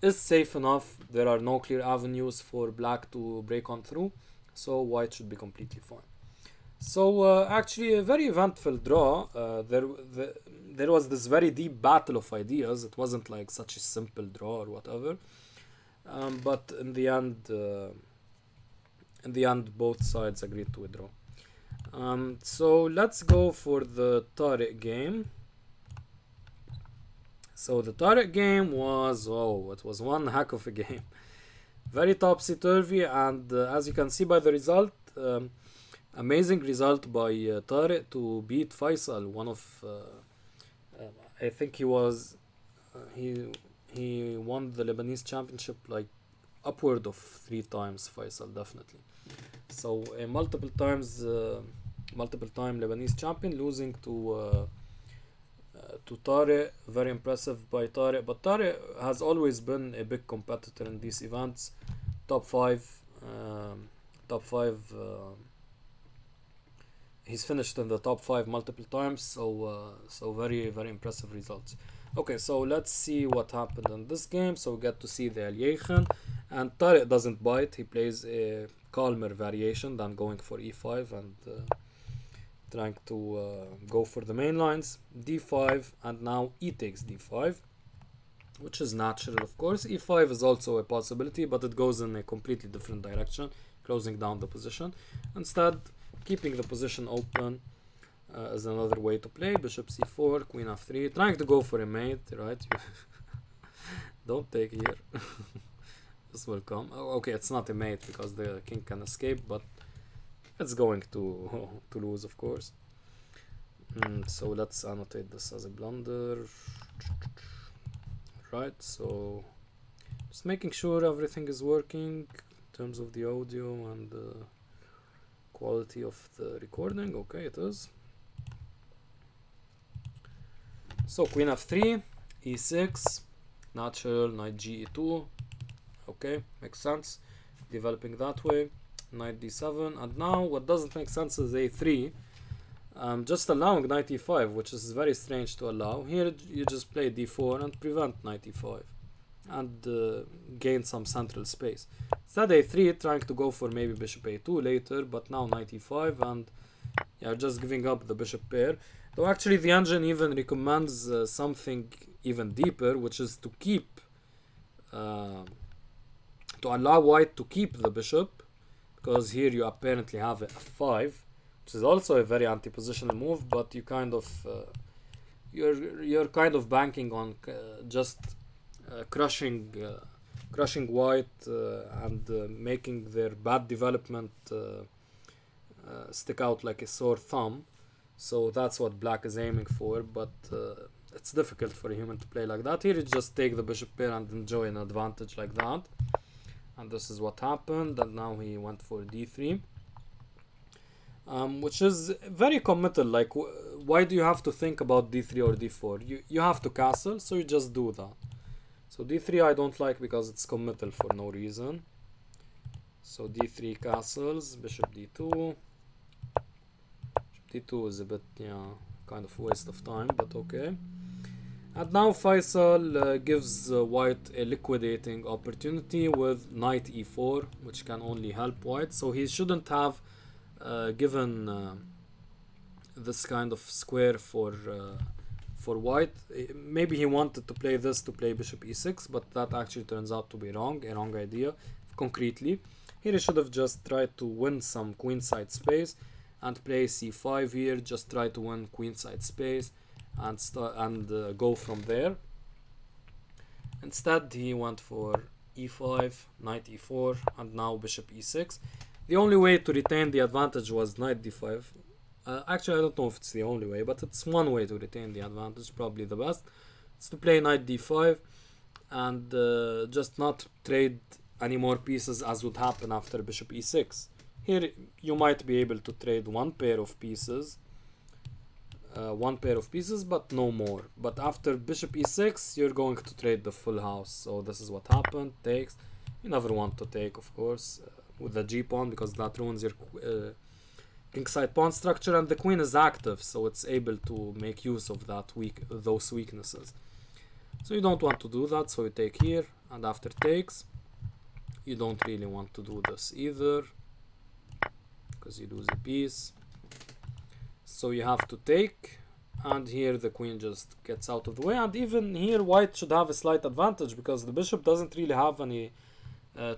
is safe enough. There are no clear avenues for black to break on through, so white should be completely fine. So actually a very eventful draw. There was this very deep battle of ideas. It wasn't like such a simple draw or whatever. But in the end, both sides agreed to a draw. So let's go for the Tarek game. So the Tarek game was, oh, it was one heck of a game. Very topsy-turvy, and as you can see by the result, amazing result by Tarek to beat Faisal. One of, I think he was, he won the Lebanese Championship like upward of 3 times. Faisal, definitely. So a multiple time Lebanese champion, losing to Tarek. Very impressive by Tarek, but Tarek has always been a big competitor in these events. Top 5, top 5. He's finished in the top 5 multiple times, so very impressive results. Okay, so let's see what happened in this game. So we get to see the Al-Yekhan, and Tarek doesn't bite. He plays a calmer variation than going for e5 and trying to go for the main lines. d5, and now e takes d5, which is natural, of course. e5 is also a possibility, but it goes in a completely different direction, closing down the position. Instead, keeping the position open is another way to play. Bishop c4, queen f3, trying to go for a mate, right? Don't take here. This will come. Oh, okay, it's not a mate because the king can escape, but it's going to lose, of course. So let's annotate this as a blunder. Right, so just making sure everything is working in terms of the audio and the quality of the recording. Okay, it is. So queen f3, e6, natural, knight g e2. Okay, makes sense. Developing that way. Knight d7, and now what doesn't make sense is a3. Just allowing knight e5, which is very strange to allow. Here you just play d4 and prevent knight e5 and gain some central space. Instead a3, trying to go for maybe bishop a2 later, but now knight e5, and yeah, just giving up the bishop pair. Though actually the engine even recommends something even deeper, which is to keep to allow white to keep the bishop, because here you apparently have a f5, which is also a very anti-positional move, but you kind of you're kind of banking on just crushing white and making their bad development stick out like a sore thumb. So that's what black is aiming for, but it's difficult for a human to play like that. Here you just take the bishop pair and enjoy an advantage like that. And this is what happened, and now he went for d3, which is very committal. Like, why do you have to think about d3 or d4? You have to castle, so you just do that. So d3 I don't like because it's committal for no reason. So d3 castles, bishop d2. Bishop d2 is a bit, yeah, kind of waste of time, but okay. And now Faisal gives white a liquidating opportunity with knight e4, which can only help white. So he shouldn't have given this kind of square for white. Maybe he wanted to play this to play bishop e6, but that actually turns out to be wrong, a wrong idea concretely. Here he should have just tried to win some queenside space and play c5 here, just try to win queenside space and go from there. Instead he went for e5, knight e4, and now bishop e6. The only way to retain the advantage was knight d5. Actually I don't know if it's the only way, but it's one way to retain the advantage, probably the best. It's to play knight d5 and just not trade any more pieces as would happen after bishop e6. Here you might be able to trade one pair of pieces, but no more. But after bishop e6 you're going to trade the full house. So this is what happened. Takes. You never want to take, of course, with the g pawn, because that ruins your kingside pawn structure, and the queen is active, so it's able to make use of those weaknesses. So you don't want to do that, so you take here, and after takes you don't really want to do this either, because you lose a piece. So you have to take, and here the queen just gets out of the way, and even here white should have a slight advantage because the bishop doesn't really have any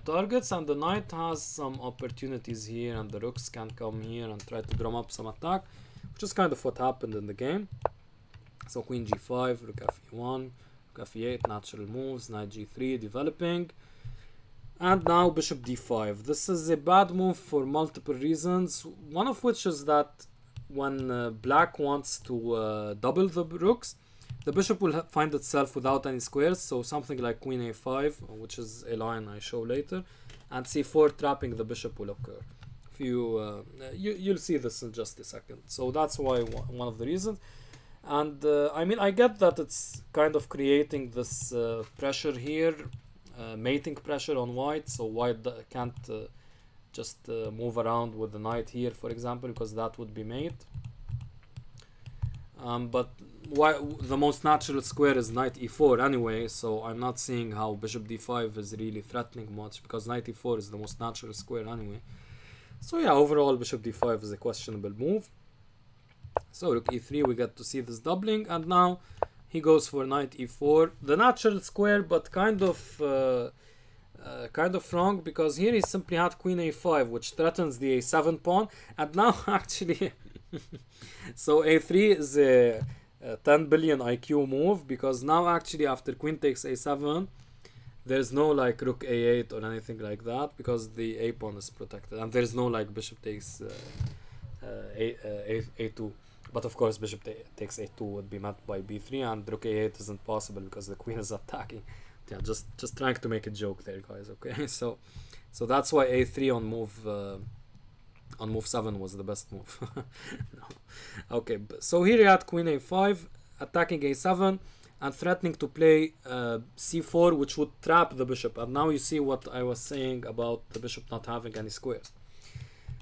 targets, and the knight has some opportunities here, and the rooks can come here and try to drum up some attack, which is kind of what happened in the game. So queen g5, rook f1, rook f8, natural moves, knight g3 developing, and now bishop d5. This is a bad move for multiple reasons, one of which is that when black wants to double the rooks, the bishop will find itself without any squares, so something like queen a5, which is a line I show later, and c4 trapping the bishop will occur. If you'll see this in just a second. So that's why one of the reasons. And I mean, I get that it's kind of creating this pressure here, mating pressure on white, so white can't just move around with the knight here, for example, because that would be mate. But the most natural square is knight e4 anyway, so I'm not seeing how bishop d5 is really threatening much, because knight e4 is the most natural square anyway. So yeah, overall bishop d5 is a questionable move. So rook e3, we get to see this doubling, and now he goes for knight e4, the natural square, but kind of wrong, because here he simply had queen a5, which threatens the a7 pawn, and now actually so a3 is a 10 billion IQ move, because now actually after queen takes a7 there's no like rook a8 or anything like that, because the a pawn is protected, and there's no like bishop takes a2. But of course bishop takes a2 would be met by b3, and rook a8 isn't possible because the queen is attacking. Yeah, just trying to make a joke there, guys. Okay, so that's why a3 on move 7 was the best move. No. Okay, so here you had queen a5 attacking a7 and threatening to play c4, which would trap the bishop, and now you see what I was saying about the bishop not having any squares.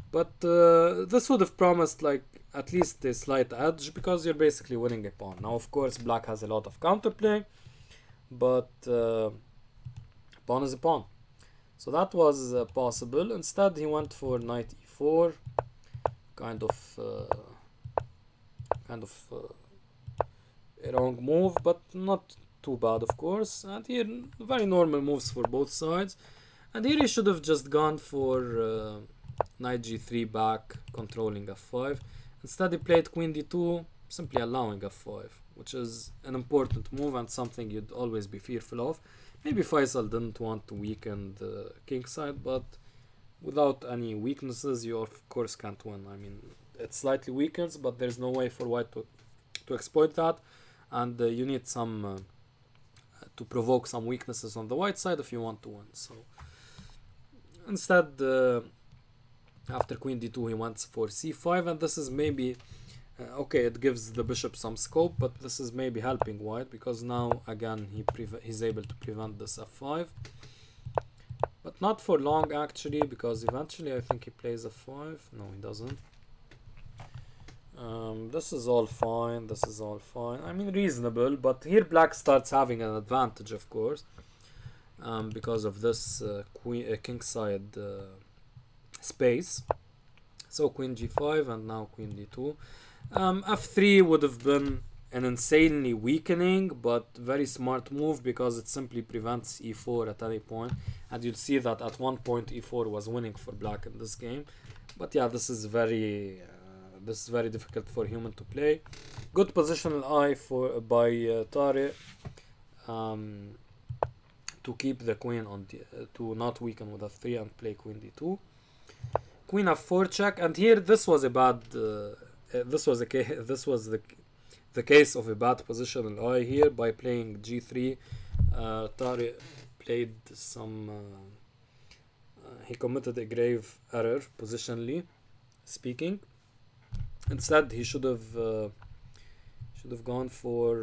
But this would have promised like at least a slight edge, because you're basically winning a pawn. Now of course black has a lot of counterplay, but pawn is a pawn, so that was possible. Instead he went for knight e4, kind of a wrong move, but not too bad of course. And here very normal moves for both sides, and here he should have just gone for knight g3 back, controlling f5. Instead he played queen d2, simply allowing f5, which is an important move and something you'd always be fearful of. Maybe Faisal didn't want to weaken the king side, but without any weaknesses you of course can't win. I mean, it slightly weakens, but there's no way for white to exploit that, and you need some to provoke some weaknesses on the white side if you want to win. So instead after queen d2 he went for c5, and this is maybe okay, it gives the bishop some scope, but this is maybe helping white, because now again he's able to prevent this f5, but not for long actually, because eventually I think he plays f5. No, he doesn't. This is all fine, this is all fine, I mean reasonable, but here black starts having an advantage of course, because of this king side space. So queen g5 and now queen d2. F3 would have been an insanely weakening but very smart move, because it simply prevents e4 at any point, and you'll see that at one point e4 was winning for black in this game. But yeah, this is very difficult for human to play. Good positional eye by Tarek to keep the queen on to not weaken with f3 and play queen d2. Queen f4 check, and here this was a bad this was the case of a bad positional eye here. By playing g3, Tarek played some he committed a grave error positionally speaking. Instead he should have gone for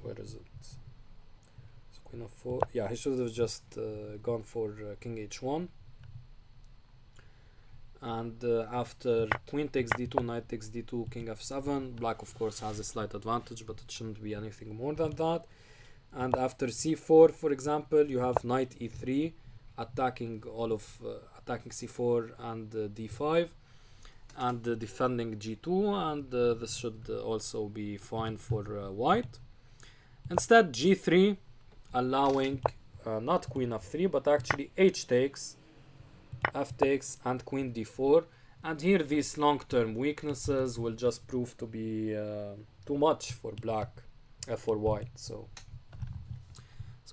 where is it? So queen f4. Yeah, he should have just gone for king h1. And after queen takes d2, knight takes d2, king f7, black of course has a slight advantage, but it shouldn't be anything more than that. And after c4, for example, you have knight e3 attacking all of attacking c4 and d5. and defending g2, and this should also be fine for white. Instead g3, allowing not queen f3 but actually h takes, f takes, and queen d4. And here these long-term weaknesses will just prove to be too much for for white. So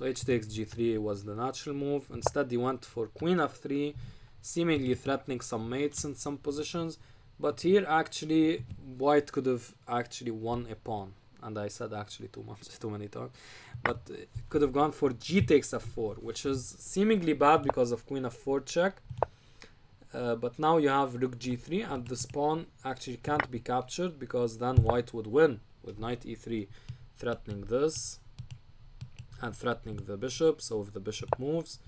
h takes g3 was the natural move. Instead he went for queen f3, seemingly threatening some mates in some positions, but here actually white could have actually won a pawn. And I said actually too many times, but it could have gone for g takes f4, which is seemingly bad because of queen f4 check. But now you have rook g3, and this pawn actually can't be captured because then white would win with knight e3, threatening this and threatening the bishop. So if the bishop moves,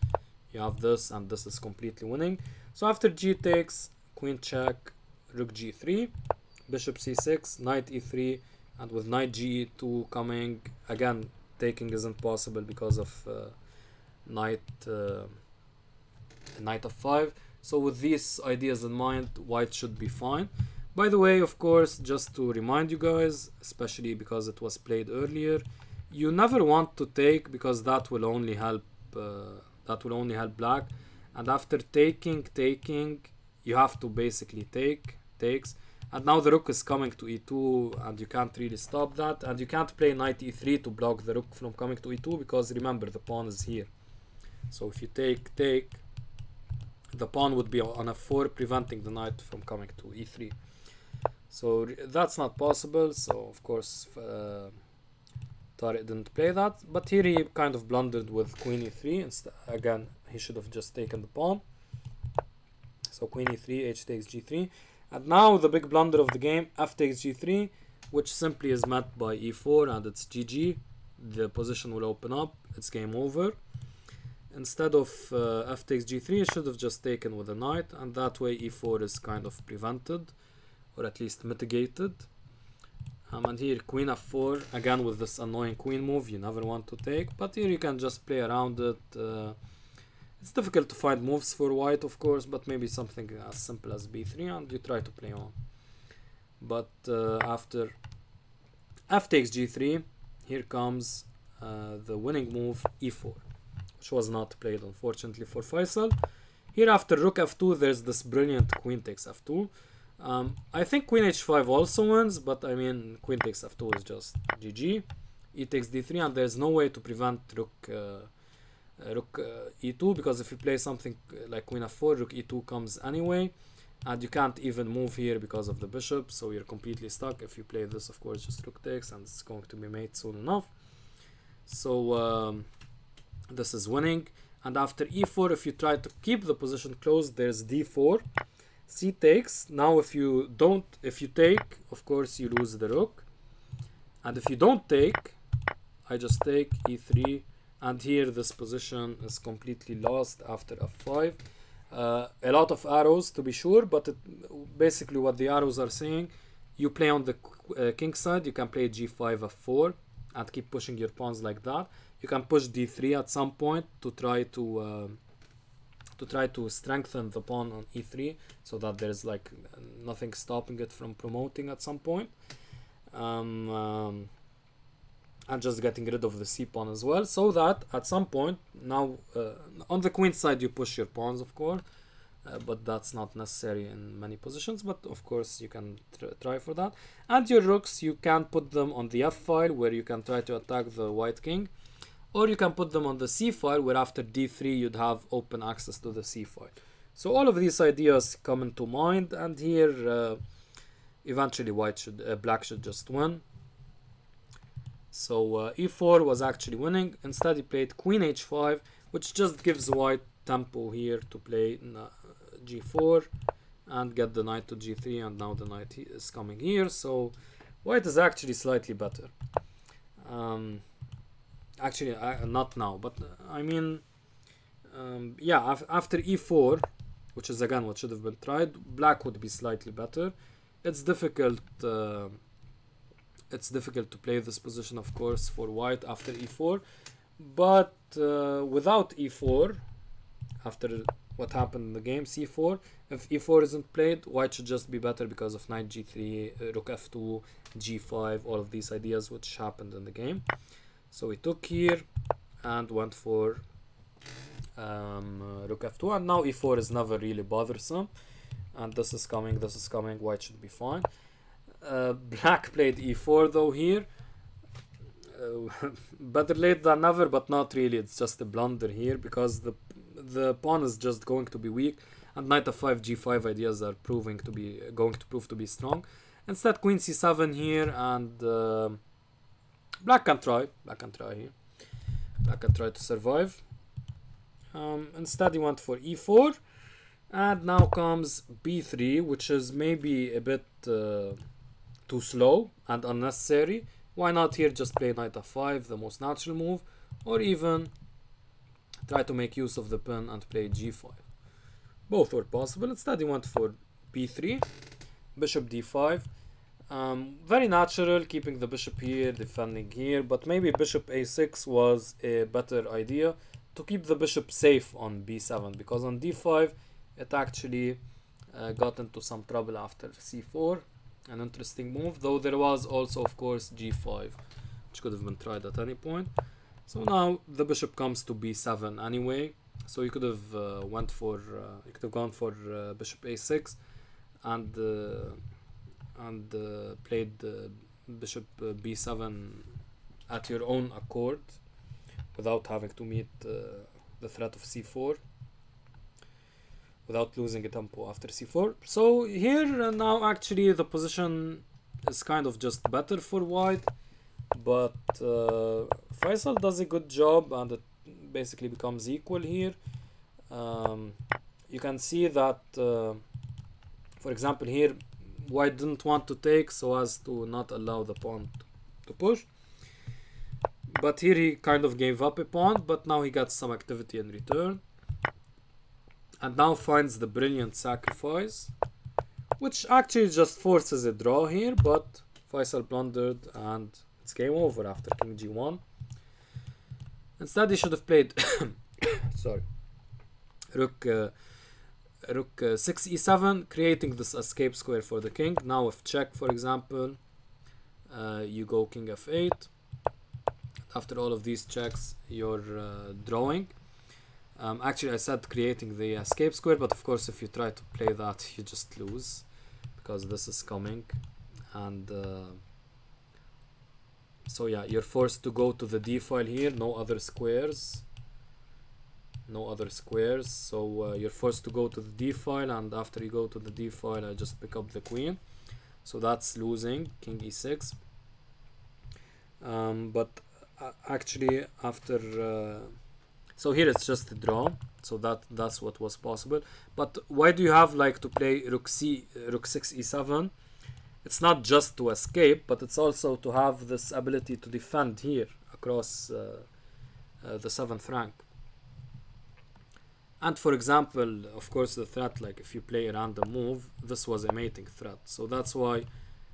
you have this, and this is completely winning. So after g takes, queen check, rook g3, bishop c6, knight e3, and with knight g2 coming, again taking isn't possible because of knight f5. So with these ideas in mind, white should be fine. By the way, of course, just to remind you guys, especially because it was played earlier, you never want to take, because that will only help black. And after taking, you have to basically takes. And now the rook is coming to e2, and you can't really stop that. And you can't play knight e3 to block the rook from coming to e2, because remember, the pawn is here. So if you take, the pawn would be on f4, preventing the knight from coming to e3. So that's not possible. So of course Tarek didn't play that, but here he kind of blundered with queen e3. Again, he should have just taken the pawn. So queen e3, h takes g3, and now the big blunder of the game, f takes g3, which simply is met by e4, and it's GG. The position will open up, it's game over. Instead of f takes g3, he should have just taken with a knight, and that way e4 is kind of prevented, or at least mitigated. And here queen f4, again with this annoying queen move you never want to take, but here you can just play around it. It's difficult to find moves for white, of course, but maybe something as simple as b3, and you try to play on. But after f takes g3, here comes the winning move e4, which was not played unfortunately for Faisal. Here after rook f2, there's this brilliant queen takes f2. I think queen h5 also wins, but I mean queen takes f2 is just GG. E takes d3, and there's no way to prevent rook e2, because if you play something like queen f4, rook e2 comes anyway, and you can't even move here because of the bishop, so you're completely stuck. If you play this, of course, just rook takes, and it's going to be mate soon enough. So this is winning. And after e4, if you try to keep the position closed, there's d4, c takes. Now if you take, of course you lose the rook, and if you don't take, I just take e3, and here this position is completely lost after f5. A lot of arrows to be sure, but basically what the arrows are saying, you play on the king side, you can play g5 f4 and keep pushing your pawns like that. You can push d3 at some point to try to strengthen the pawn on e3, so that there's like nothing stopping it from promoting at some point, and just getting rid of the c pawn as well, so that at some point now on the queen side you push your pawns, of course, but that's not necessary in many positions, but of course you can try for that. And your rooks, you can put them on the f file, where you can try to attack the white king, or you can put them on the c file, where after d3 you'd have open access to the c file. So all of these ideas come into mind, and here eventually black should just win. So e4 was actually winning. Instead he played queen h5, which just gives white tempo here to play g4 and get the knight to g3, and now the knight is coming here, so white is actually slightly better. Actually not now, but I mean yeah, after e4, which is again what should have been tried, black would be slightly better. It's difficult to play this position, of course, for white after e4, but without e4, after what happened in the game. C4. If e4 isn't played, white should just be better because of knight g3, rook f2, g5, all of these ideas which happened in the game. So we took here and went for rook f2, and now e4 is never really bothersome, and this is coming, white should be fine. Black played e4 though here. Better late than never, but not really. It's just a blunder here because the pawn is just going to be weak, and knight f5 g5 ideas are going to prove to be strong. Instead, queen c7 here, and black can try here. Black can try to survive. Instead, he went for e4, and now comes b3, which is maybe a bit too slow and unnecessary. Why not here just play knight f5, the most natural move, or even try to make use of the pin and play g5. Both were possible. Instead, he went for b3, bishop d5. Very natural, keeping the bishop here, defending here, but maybe bishop a6 was a better idea to keep the bishop safe on b7, because on d5 it actually got into some trouble after c4. An interesting move, though there was also of course g5, which could have been tried at any point. So now the bishop comes to b7 anyway, so you could have gone for bishop a6 and played bishop b7 at your own accord without having to meet the threat of c4, without losing a tempo after c4. So here now actually the position is kind of just better for white, but Faisal does a good job and it basically becomes equal here. You can see that for example here white didn't want to take so as to not allow the pawn to push, but here he kind of gave up a pawn, but now he got some activity in return, and now finds the brilliant sacrifice, which actually just forces a draw here, but Faisal blundered and it's game over after king g1. Instead he should have played sorry, rook 6 e7, creating this escape square for the king. Now if check, for example, you go king f8. After all of these checks, you're drawing. Actually I said creating the escape square, but of course if you try to play that you just lose, because this is coming, and so yeah, you're forced to go to the d file here. No other squares, so you're forced to go to the d file, and after you go to the d file I just pick up the queen, so that's losing. King e6. But actually after so here it's just a draw, so that's what was possible. But why do you have like to play rook 6 e7? It's not just to escape, but it's also to have this ability to defend here across the 7th rank. And for example, of course, the threat, like if you play a random move, this was a mating threat, so that's why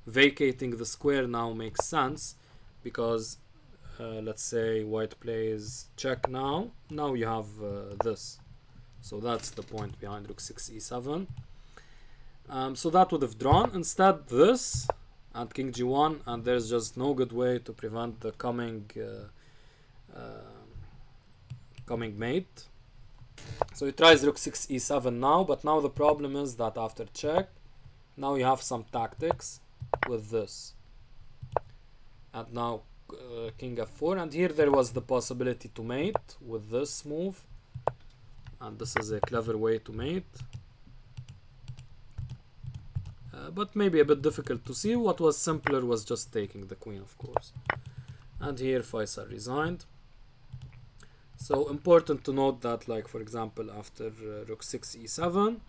vacating the square now makes sense, because let's say white plays check now you have this, so that's the point behind rook 6 e7. So that would have drawn. Instead this and king g1, and there's just no good way to prevent the coming mate. So he tries rook 6 e7 now, but now the problem is that after check, now you have some tactics with this, and now king f4, and here there was the possibility to mate with this move, and this is a clever way to mate, but maybe a bit difficult to see. What was simpler was just taking the queen, of course, and here Faisal resigned. So important to note that, like for example, after rook 6 e7,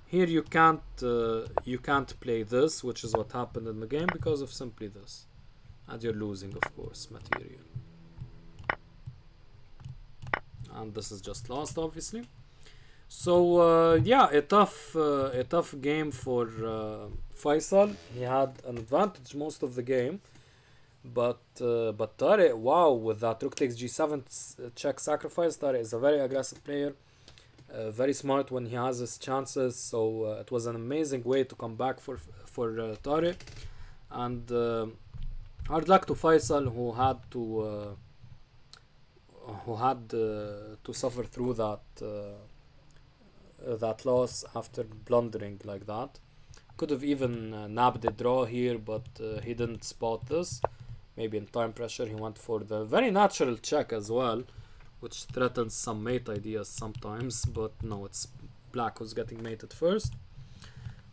here you can't play this, which is what happened in the game, because of simply this, and you're losing, of course, material, and this is just lost, obviously. So yeah, a tough game for Faisal. He had an advantage most of the game, but Tarek, wow, with that rook takes g7 check sacrifice, Tarek is a very aggressive player. very smart when he has his chances. So it was an amazing way to come back for Tarek. And hard luck to Faisal, who had to suffer through that loss after blundering like that. Could have even nabbed a draw here, but he didn't spot this. Maybe in time pressure he went for the very natural check as well, which threatens some mate ideas sometimes, but no, it's black who's getting mated first.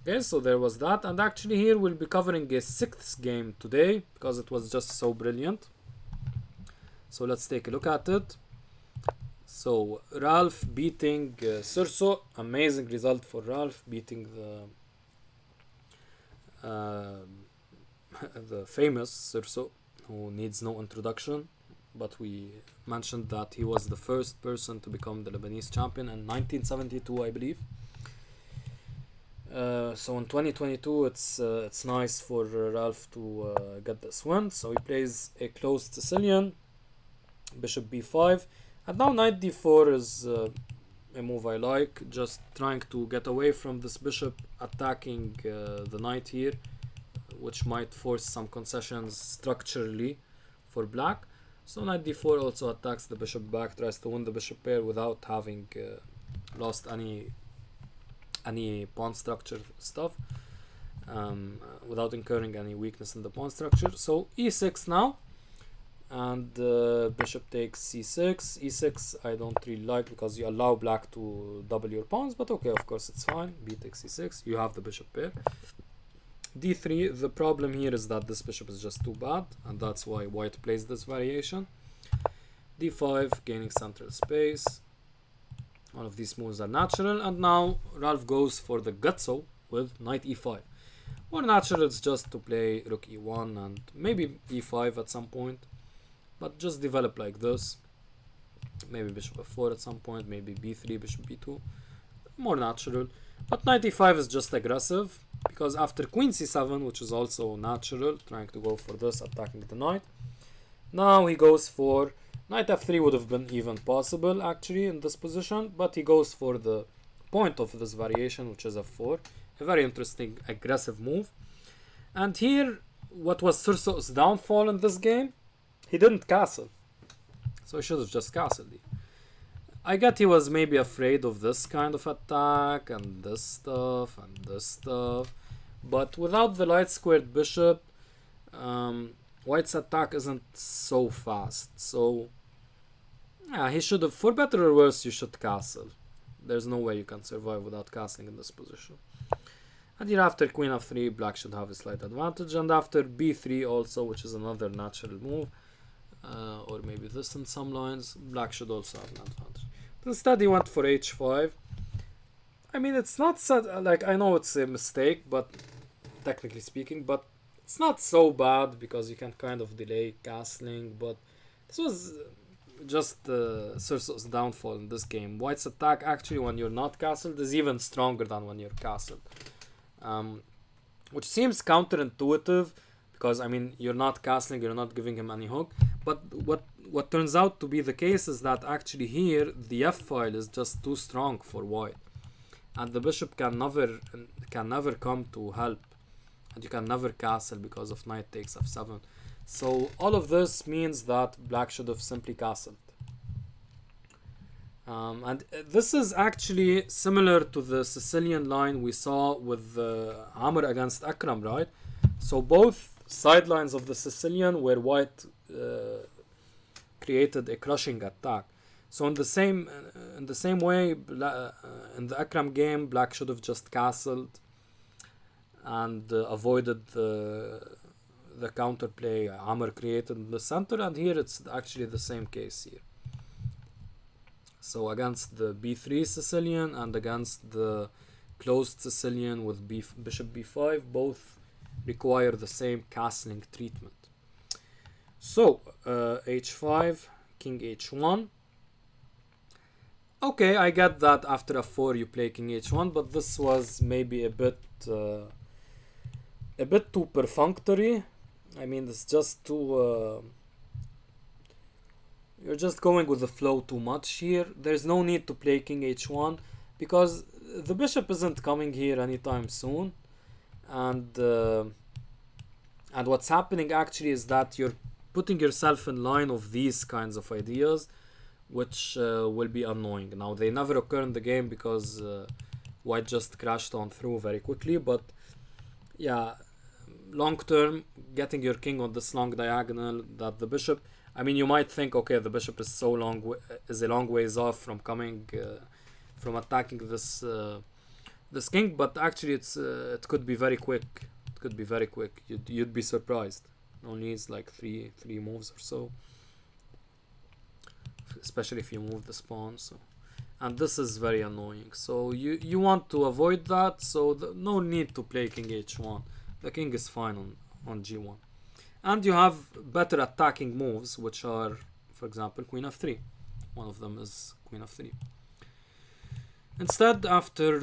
Okay, so there was that, and actually here we'll be covering a sixth game today because it was just so brilliant. So let's take a look at it. So Ralph beating Sursock, amazing result for Ralph, beating the famous Sursock, who needs no introduction. But we mentioned that he was the first person to become the Lebanese champion in 1972, I believe. So in 2022, it's nice for Ralph to get this win. So he plays a closed Sicilian, bishop b5, and now knight d4 is a move I like, just trying to get away from this bishop attacking the knight here, which might force some concessions structurally for black. So knight d4 also attacks the bishop back, tries to win the bishop pair without having lost any pawn structure stuff, without incurring any weakness in the pawn structure. So e6 now, and bishop takes c6. e6 I don't really like because you allow black to double your pawns, but okay, of course it's fine. b takes c6, you have the bishop pair. d3, the problem here is that this bishop is just too bad, and that's why white plays this variation. d5, gaining central space. All of these moves are natural, and now Ralph goes for the gutso with knight e5. More natural is just to play rook e1 and maybe e5 at some point, but just develop like this. Maybe bishop f4 at some point, maybe b3, bishop b2. More natural. But knight e5 is just aggressive, because after queen c7, which is also natural, trying to go for this, attacking the knight. Now he goes for knight f3, would have been even possible actually in this position, but he goes for the point of this variation, which is f4. A very interesting aggressive move. And here, what was Sursock's downfall in this game? He didn't castle. So he should have just castled. I get he was maybe afraid of this kind of attack and this stuff and this stuff. But without the light squared bishop, white's attack isn't so fast. So yeah, he should have, for better or worse, you should castle. There's no way you can survive without castling in this position. And here after queen f3, black should have a slight advantage. And after b3 also, which is another natural move, or maybe this in some lines, black should also have an advantage. But instead he went for h5. I mean, it's not so, like, I know it's a mistake, but technically speaking, but it's not so bad because you can kind of delay castling. But this was just Sursock's downfall in this game. White's attack actually when you're not castled is even stronger than when you're castled, which seems counterintuitive because I mean you're not castling, you're not giving him any hook. But what turns out to be the case is that actually here the f file is just too strong for white, and the bishop can never come to help, and you can never castle because of knight takes f7. So all of this means that black should have simply castled. And this is actually similar to the Sicilian line we saw with Amro against Akram, right? So both sidelines of the Sicilian where white created a crushing attack. So in the same way, in the Akram game, black should have just castled and avoided the counterplay Amr created in the center, and here it's actually the same case here. So against the b3 Sicilian and against the closed Sicilian with bishop b5, both require the same castling treatment. So h5, king h1. Okay, I get that after f4 you play king h1, but this was maybe a bit too perfunctory. I mean, it's just too You're just going with the flow too much here. There's no need to play king h1 because the bishop isn't coming here anytime soon, and what's happening actually is that you're putting yourself in line of these kinds of ideas, which will be annoying. Now they never occur in the game because white just crashed on through very quickly, but yeah, long term, getting your king on this long diagonal, that the bishop, I mean, you might think, okay, the bishop is so long, is a long ways off from coming, from attacking this king, but actually it could be very quick. It could be very quick. You'd be surprised. Only needs like three moves or so, especially if you move the pawn. So, and this is very annoying. So you want to avoid that. So no need to play king h1. The king is fine on g1. And you have better attacking moves, which are, for example, queen f3. One of them is queen f3. Instead, after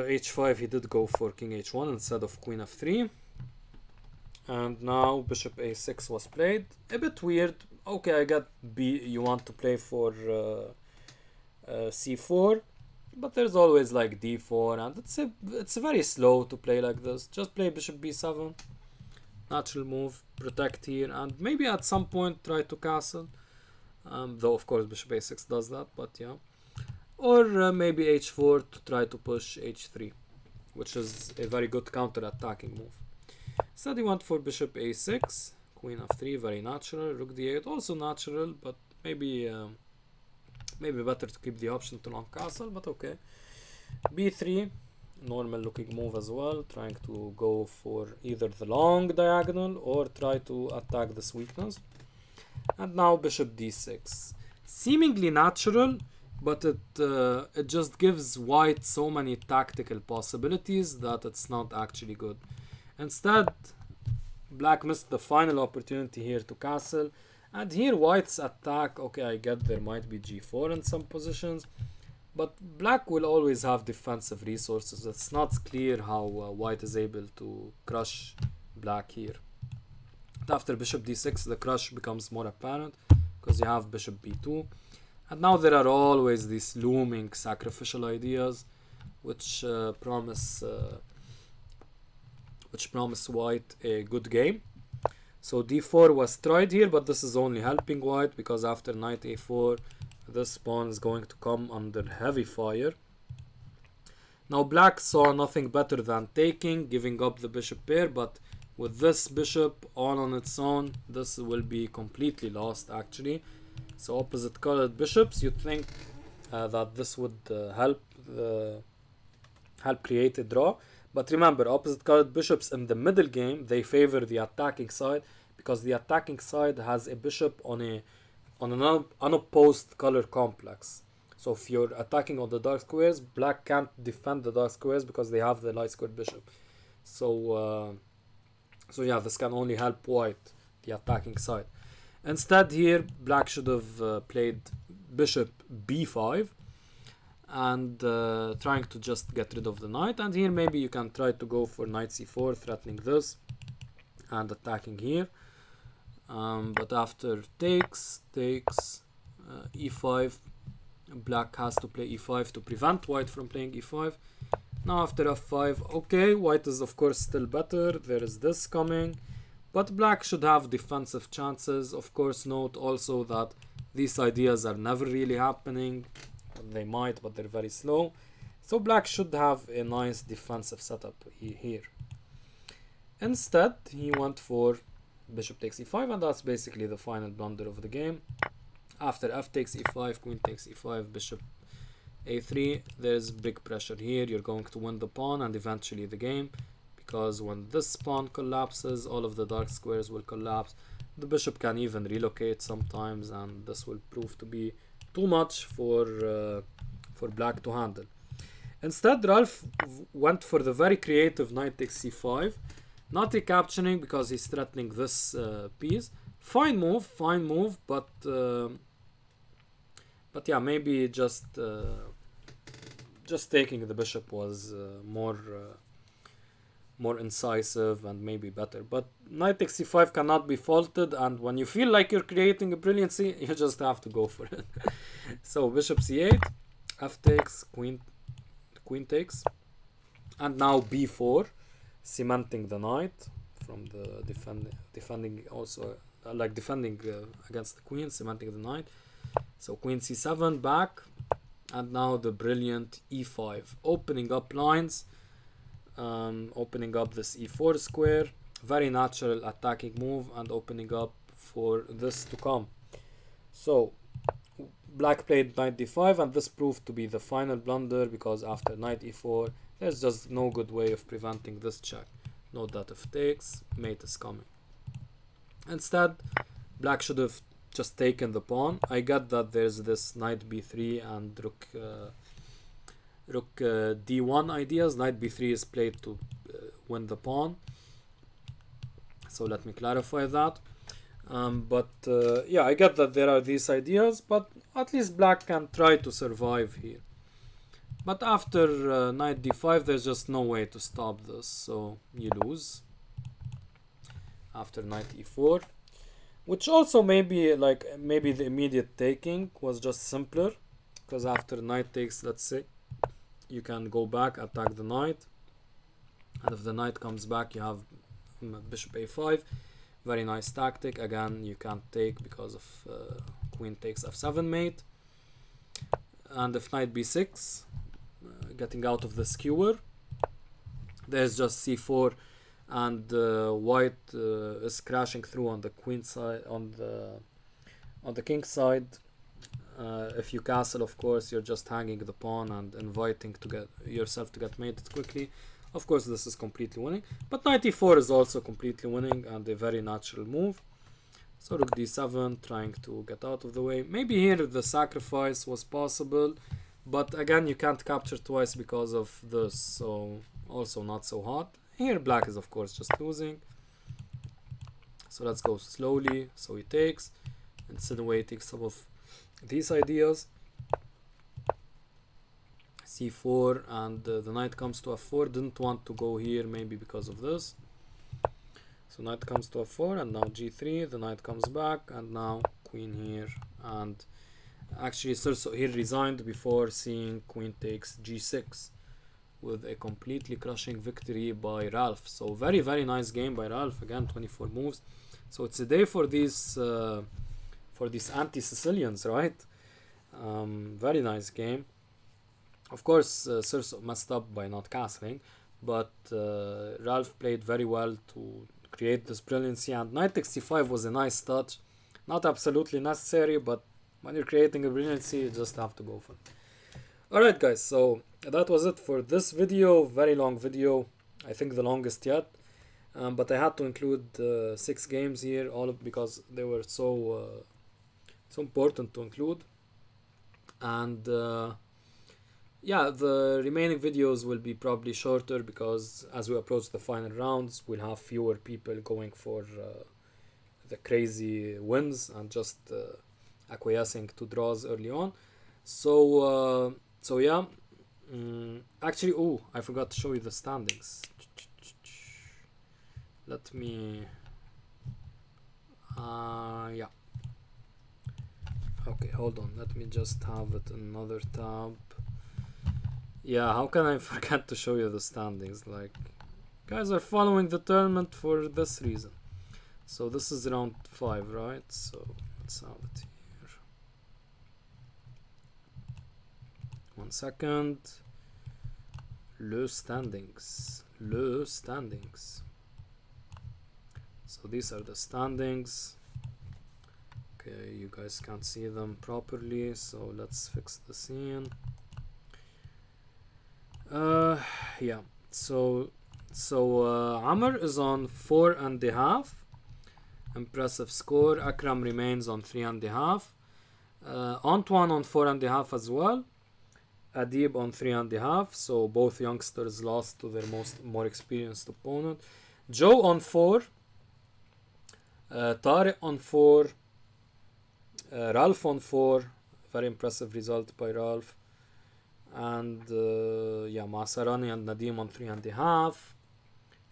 h5, he did go for king h1 instead of queen f3. And now bishop a6 was played. A bit weird. Okay, I get you want to play for c4. But there's always like d4, and it's very slow to play like this. Just play bishop b7, natural move, protect here, and maybe at some point try to castle. Though of course bishop a6 does that, but yeah. Or maybe h4 to try to push h3, which is a very good counter-attacking move. Instead he went for bishop a6, queen f3, very natural, rook d8, also natural, but maybe better to keep the option to long castle, but okay. b3, normal looking move as well, trying to go for either the long diagonal or try to attack this weakness. And now bishop d6, seemingly natural, but it just gives white so many tactical possibilities that it's not actually good. Instead, black missed the final opportunity here to castle. And here white's attack, okay, I get there might be g4 in some positions, but black will always have defensive resources. It's not clear how white is able to crush black here. After bishop d6, the crush becomes more apparent because you have bishop b2. And now there are always these looming sacrificial ideas which promise white a good game. So d4 was tried here, but this is only helping white because after knight a4, this pawn is going to come under heavy fire. Now black saw nothing better than taking, giving up the bishop pair, but with this bishop all on its own, this will be completely lost actually. So opposite colored bishops, you'd think that this would help create a draw. But remember, opposite colored bishops in the middle game, they favor the attacking side because the attacking side has a bishop on an unopposed color complex. So if you're attacking on the dark squares, black can't defend the dark squares because they have the light squared bishop. So yeah, this can only help white, the attacking side. Instead here, black should have played bishop b5 and trying to just get rid of the knight. And here maybe you can try to go for knight c4, threatening this and attacking here. But after takes e5, black has to play e5 to prevent white from playing e5. Now after f5, okay, white is of course still better. There is this coming, but black should have defensive chances. Of course, note also that these ideas are never really happening. They might, but they're very slow. So black should have a nice defensive setup here. Instead, he went for bishop takes e5, and that's basically the final blunder of the game. After f takes e5, queen takes e5, bishop a3, there's big pressure here. You're going to win the pawn and eventually the game, because when this pawn collapses, all of the dark squares will collapse. The bishop can even relocate sometimes, and this will prove to be too much for black to handle. Instead, Ralph went for the very creative knight takes c5, not recapturing because he's threatening this piece. Fine move, but yeah, maybe just taking the bishop was more more incisive and maybe better. But knight takes c5 cannot be faulted, and when you feel like you're creating a brilliancy, you just have to go for it. So bishop c8, f takes, queen takes, and now b4, cementing the knight from the defending also defending against the queen, cementing the knight. So queen c7 back, and now the brilliant e5, opening up lines, opening up this e4 square, very natural attacking move, and opening up for this to come. So black played knight d5, and this proved to be the final blunder, because after knight e4 there's just no good way of preventing this check. Note that if takes, mate is coming. Instead, black should have just taken the pawn. I get that there's this knight b3 and rook d1 ideas. Knight b3 is played to win the pawn, so let me clarify that. Yeah, I get that there are these ideas, but at least black can try to survive here. But after knight d5 there's just no way to stop this, so you lose after knight e4, which also maybe the immediate taking was just simpler, because after knight takes, let's say, you can go back, attack the knight, and if the knight comes back you have bishop a5. Very nice tactic. Again, you can't take because of queen takes f7 mate, and if knight b6, getting out of the skewer, there's just c4, and white is crashing through on the queen side, on the king side. If you castle, of course, you're just hanging the pawn and inviting to get yourself to get mated quickly. Of course, this is completely winning, but knight e4 is also completely winning and a very natural move. So rook d7, trying to get out of the way. Maybe here the sacrifice was possible, but again, you can't capture twice because of this, so also not so hot. Here black is of course just losing, so let's go slowly. So he takes, insinuating some of these ideas. c4, and the knight comes to f4. Didn't want to go here, maybe because of this. So knight comes to f4, and now g3, the knight comes back, and now queen here. And actually Sursock here resigned before seeing queen takes g6, with a completely crushing victory by Ralph. So very nice game by Ralph. Again, 24 moves. So it's a day for these anti-Sicilians, right? Very nice game. Of course, Sursock messed up by not castling, but Ralph played very well to create this brilliancy, and knight takes c5 was a nice touch. Not absolutely necessary, but when you're creating a brilliancy, you just have to go for it. Alright guys, so that was it for this video. Very long video, I think the longest yet, but I had to include 6 games here, because they were so important to include. And yeah, the remaining videos will be probably shorter, because as we approach the final rounds, we'll have fewer people going for the crazy wins and just acquiescing to draws early on. So yeah, actually, I forgot to show you the standings. Let me yeah, okay, hold on, let me just have it in another tab. Yeah, how can I forget to show you the standings? Like, guys are following the tournament for this reason. So this is round 5, right? So let's have it here. 1 second. Le standings. So these are the standings. Okay, you guys can't see them properly, so let's fix the scene. Yeah, so Amr is on 4.5, impressive score. Akram remains on 3.5, Antoine on 4.5 as well, Adib on 3.5. So both youngsters lost to their more experienced opponent. Joe on 4, Tarek on 4, Ralph on 4. Very impressive result by Ralph. And yeah, Maasarani and Nadim on 3.5.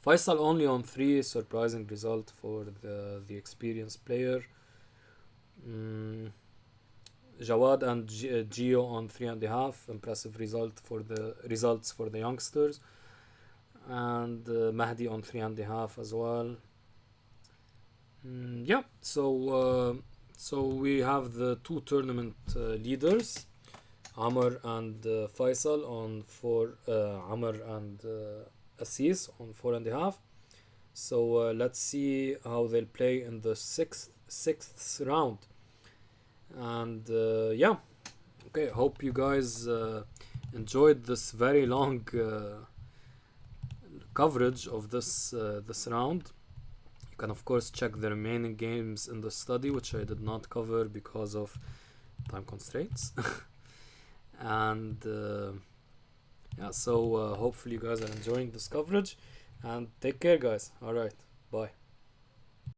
Faisal only on 3, surprising result for the experienced player. Jawad and Gio on 3.5, impressive results for the youngsters, and Mahdi on 3.5 as well. Yeah, so we have the two tournament leaders, Amr and Faisal on 4, Amr and Kassis on 4.5. So let's see how they'll play in the sixth round. And yeah, okay. Hope you guys enjoyed this very long coverage of this round. You can of course check the remaining games in the study, which I did not cover because of time constraints. And yeah, so hopefully you guys are enjoying this coverage, and take care, guys. All right, bye.